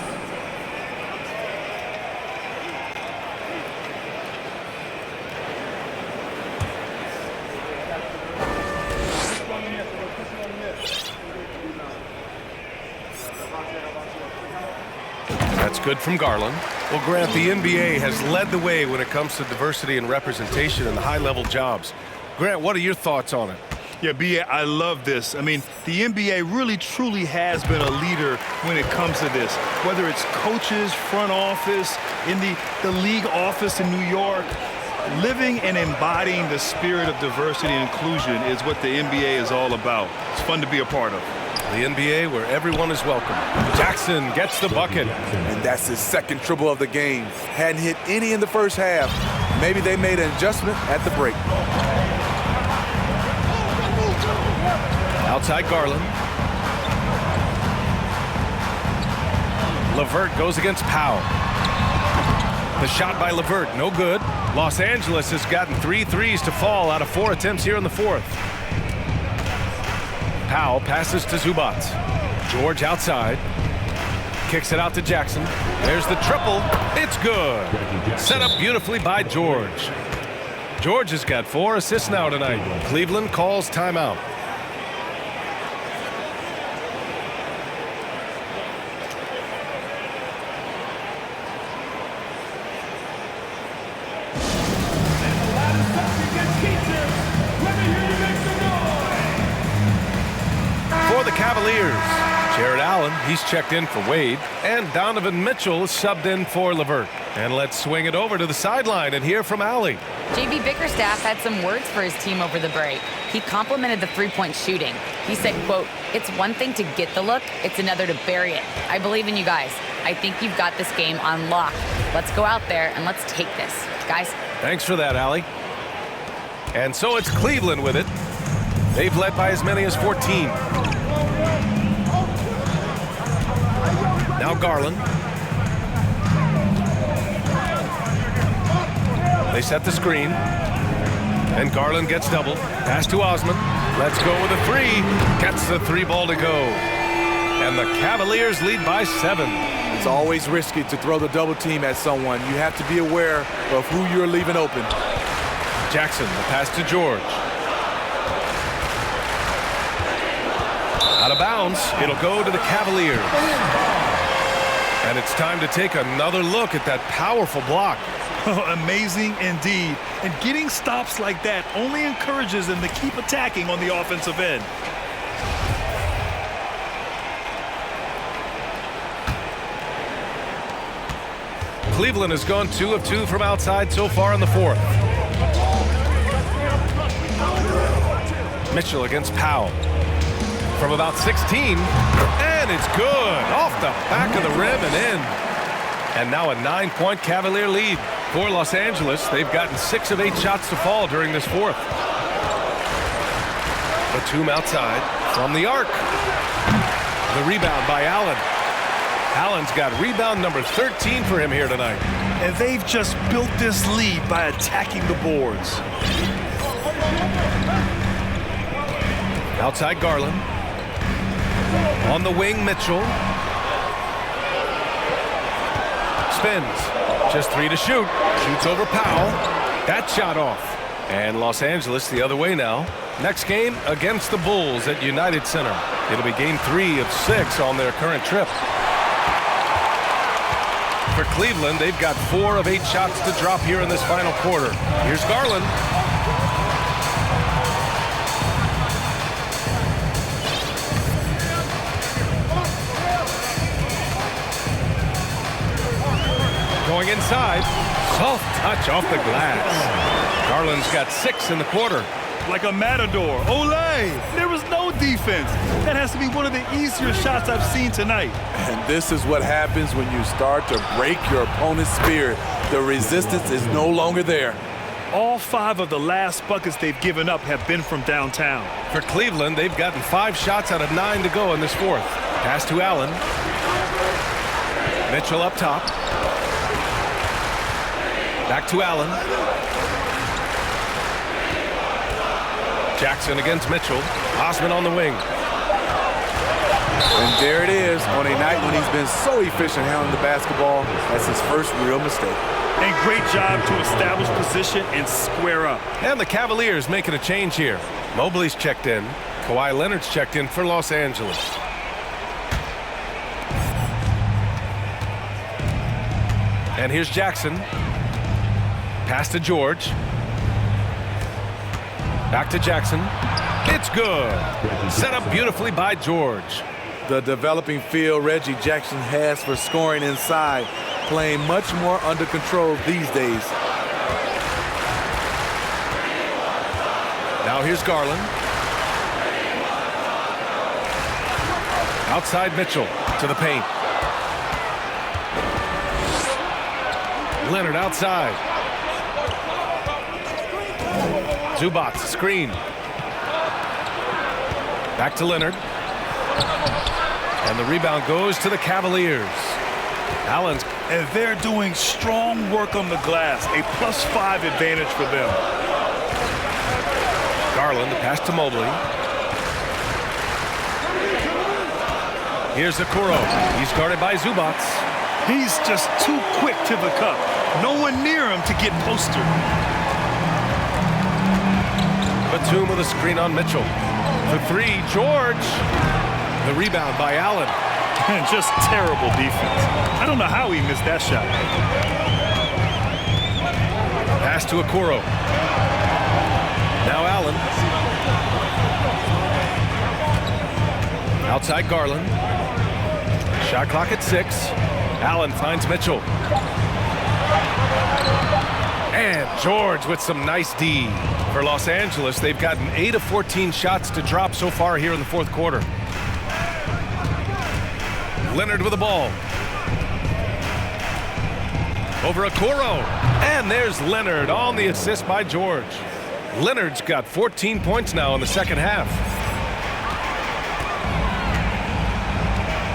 [SPEAKER 2] That's good from Garland. Well, Grant, the NBA has led the way when it comes to diversity and representation in the high-level jobs. Grant, what are your thoughts on it?
[SPEAKER 5] Yeah, B.A., I love this. I mean, the NBA really, truly has been a leader when it comes to this. Whether it's coaches, front office, in the league office in New York, living and embodying the spirit of diversity and inclusion is what the NBA is all about. It's fun to be a part of.
[SPEAKER 2] The NBA where everyone is welcome. Jackson gets the bucket.
[SPEAKER 6] And that's his second triple of the game. Hadn't hit any in the first half. Maybe they made an adjustment at the break.
[SPEAKER 2] Outside Garland. LeVert goes against Powell. The shot by LeVert, no good. Los Angeles has gotten 3 threes to fall out of 4 attempts here in the fourth. Powell passes to Zubac. George outside. Kicks it out to Jackson. There's the triple. It's good. Set up beautifully by George. George has got 4 assists now tonight. Cleveland calls timeout. For the Cavaliers, Jared Allen, he's checked in for Wade, and Donovan Mitchell is subbed in for LeVert. And let's swing it over to the sideline and hear from Allie.
[SPEAKER 4] J.B. Bickerstaff had some words for his team over the break. He complimented the three-point shooting. He said, quote, "It's one thing to get the look, it's another to bury it. I believe in you guys. I think you've got this game on lock. Let's go out there and let's take this. Guys."
[SPEAKER 2] Thanks for that, Allie. And so it's Cleveland with it. They've led by as many as 14. Now Garland. They set the screen. And Garland gets doubled. Pass to Osman. Let's go with a 3. Gets the 3 ball to go. And the Cavaliers lead by 7.
[SPEAKER 6] It's always risky to throw the double team at someone. You have to be aware of who you're leaving open.
[SPEAKER 2] Jackson, the pass to George. Out of bounds. It'll go to the Cavaliers. And it's time to take another look at that powerful block.
[SPEAKER 5] Amazing indeed. And getting stops like that only encourages them to keep attacking on the offensive end.
[SPEAKER 2] Cleveland has gone 2 of 2 from outside so far in the fourth. Mitchell against Powell. From about 16, and it's good. Off the back of the rim and in. And now a 9-point Cavalier lead for Los Angeles. They've gotten 6 of 8 shots to fall during this fourth. Batum outside from the arc. The rebound by Allen. Allen's got rebound number 13 for him here tonight.
[SPEAKER 5] And they've just built this lead by attacking the boards.
[SPEAKER 2] Outside Garland. On the wing, Mitchell. Spins. Just 3 to shoot. Shoots over Powell. That shot off. And Los Angeles the other way now. Next game against the Bulls at United Center. It'll be game 3 of 6 on their current trip. For Cleveland, they've got 4 of 8 shots to drop here in this final quarter. Here's Garland. Going inside. Soft touch off the glass. Garland's got 6 in the quarter.
[SPEAKER 5] Like a matador. Olay! There was no defense. That has to be one of the easier shots I've seen tonight.
[SPEAKER 6] And this is what happens when you start to break your opponent's spirit. The resistance is no longer there.
[SPEAKER 5] All 5 of the last buckets they've given up have been from downtown.
[SPEAKER 2] For Cleveland, they've gotten 5 shots out of 9 to go in this fourth. Pass to Allen. Mitchell up top. Back to Allen. Jackson against Mitchell. Osman on the wing.
[SPEAKER 6] And there it is on a night when he's been so efficient handling the basketball. That's his first real mistake.
[SPEAKER 5] And great job to establish position and square up.
[SPEAKER 2] And the Cavaliers making a change here. Mobley's checked in. Kawhi Leonard's checked in for Los Angeles. And here's Jackson. Pass to George. Back to Jackson. It's good. Set up beautifully by George.
[SPEAKER 6] The developing feel Reggie Jackson has for scoring inside, playing much more under control these days.
[SPEAKER 2] Now here's Garland. Outside Mitchell to the paint. Leonard outside. Zubac screen. Back to Leonard. And the rebound goes to the Cavaliers. Allen's.
[SPEAKER 5] And they're doing strong work on the glass. A +5 advantage for them.
[SPEAKER 2] Garland, the pass to Mobley. Here's Okoro. He's guarded by Zubac.
[SPEAKER 5] He's just too quick to the cup. No one near him to get postered.
[SPEAKER 2] Batum with a screen on Mitchell. For 3, George. The rebound by Allen.
[SPEAKER 5] And just terrible defense. I don't know how he missed that shot.
[SPEAKER 2] Pass to Okoro. Now Allen. Outside Garland. Shot clock at 6. Allen finds Mitchell. And George with some nice D. For Los Angeles, they've gotten 8 of 14 shots to drop so far here in the fourth quarter. Leonard with the ball. Over Okoro. And there's Leonard on the assist by George. Leonard's got 14 points now in the second half.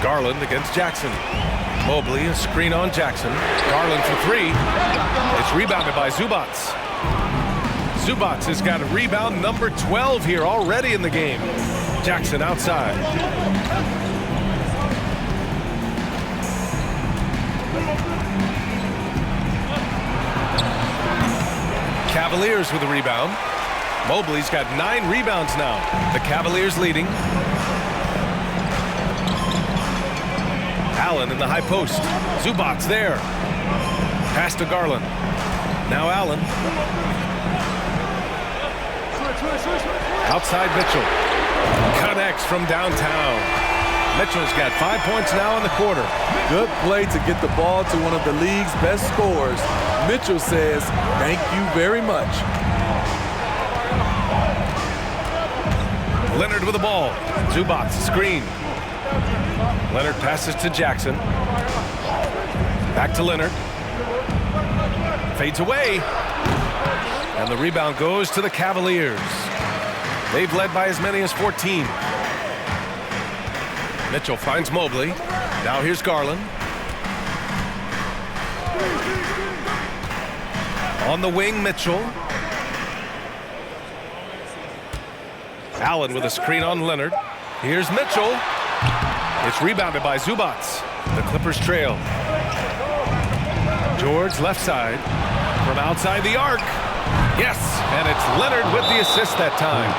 [SPEAKER 2] Garland against Jackson. Mobley, a screen on Jackson. Garland for 3. It's rebounded by Zubac. Zubac has got a rebound number 12 here already in the game. Jackson outside. Cavaliers with a rebound. Mobley's got 9 rebounds now. The Cavaliers leading. Allen in the high post. Zubac there. Pass to Garland. Now Allen. Outside Mitchell. Connects from downtown. Mitchell's got 5 points now in the quarter.
[SPEAKER 6] Good play to get the ball to one of the league's best scorers. Mitchell says, thank you very much.
[SPEAKER 2] Leonard with the ball. Zubac screen. Leonard passes to Jackson. Back to Leonard. Fades away. And the rebound goes to the Cavaliers. They've led by as many as 14. Mitchell finds Mobley. Now here's Garland. On the wing, Mitchell. Allen with a screen on Leonard. Here's Mitchell. It's rebounded by Zubac. The Clippers trail. George left side from outside the arc. Yes, and it's Leonard with the assist that time.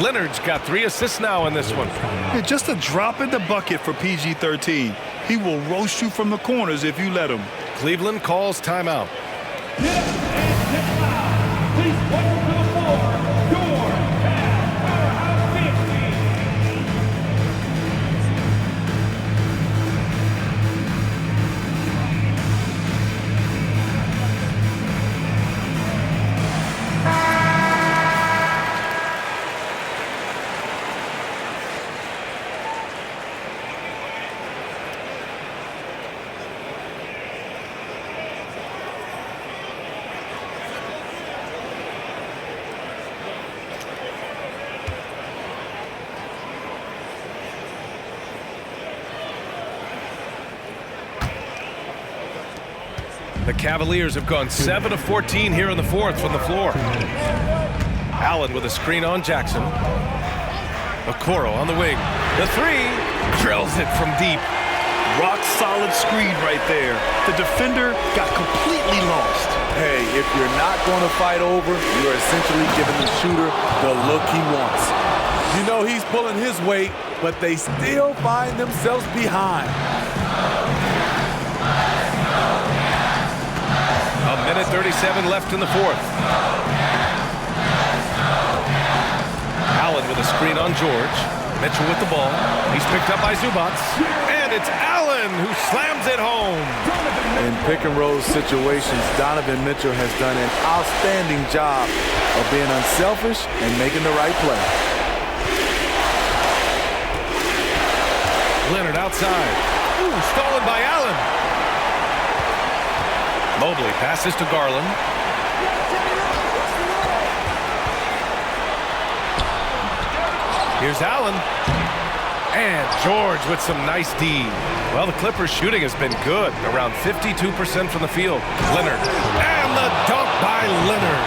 [SPEAKER 2] Leonard's got 3 assists now in this one.
[SPEAKER 5] Yeah, just a drop in the bucket for PG-13. He will roast you from the corners if you let him.
[SPEAKER 2] Cleveland calls timeout.
[SPEAKER 7] Please welcome to the floor, your powerhouse 50.
[SPEAKER 2] The Cavaliers have gone 7 of 14 here in the fourth from the floor. Allen with a screen on Jackson. Okoro on the wing. The 3 drills it from deep.
[SPEAKER 5] Rock solid screen right there. The defender got completely lost.
[SPEAKER 6] Hey, if you're not going to fight over, you're essentially giving the shooter the look he wants. You know he's pulling his weight, but they still find themselves behind.
[SPEAKER 2] A minute 37 left in the fourth. Allen with a screen on George. Mitchell with the ball. He's picked up by Zubac. And it's Allen who slams it home.
[SPEAKER 6] In pick-and-roll situations, Donovan Mitchell has done an outstanding job of being unselfish and making the right play.
[SPEAKER 2] Leonard outside. Ooh, stolen by Allen. Mobley passes to Garland. Here's Allen. And George with some nice D. Well, the Clippers shooting has been good. Around 52% from the field. Leonard. And the dunk by Leonard.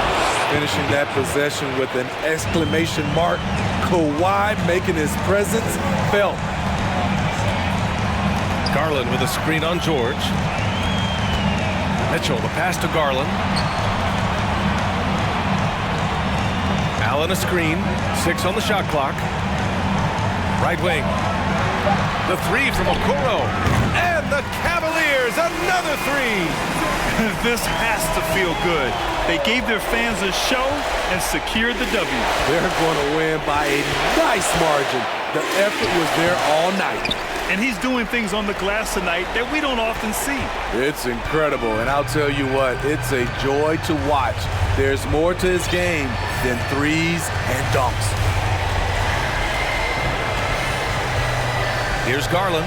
[SPEAKER 6] Finishing that possession with an exclamation mark. Kawhi making his presence felt.
[SPEAKER 2] Garland with a screen on George. Mitchell, the pass to Garland. Allen a screen. 6 on the shot clock. Right wing. The 3 from Okoro. And the Cavaliers, another 3.
[SPEAKER 5] This has to feel good. They gave their fans a show and secured the W.
[SPEAKER 6] They're going to win by a nice margin. The effort was there all night.
[SPEAKER 5] And he's doing things on the glass tonight that we don't often see.
[SPEAKER 6] It's incredible, and I'll tell you what, it's a joy to watch. There's more to his game than threes and dunks.
[SPEAKER 2] Here's Garland.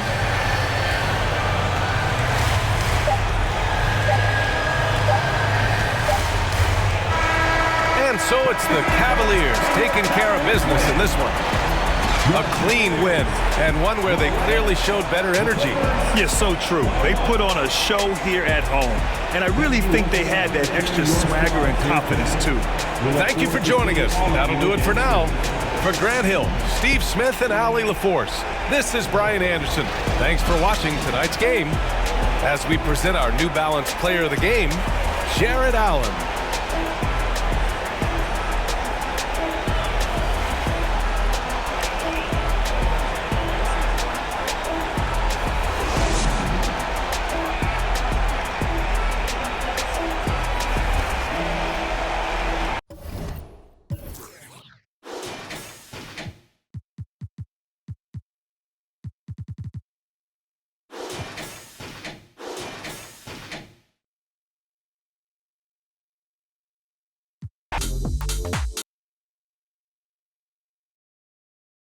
[SPEAKER 2] And so it's the Cavaliers taking care of business in this one. A clean win, and one where they clearly showed better energy.
[SPEAKER 5] Yeah, so true. They put on a show here at home, and I really think they had that extra swagger and confidence, too.
[SPEAKER 2] Thank you for joining us. That'll do it for now. For Grant Hill, Steve Smith, and Allie LaForce, this is Brian Anderson. Thanks for watching tonight's game as we present our New Balance Player of the Game, Jared Allen.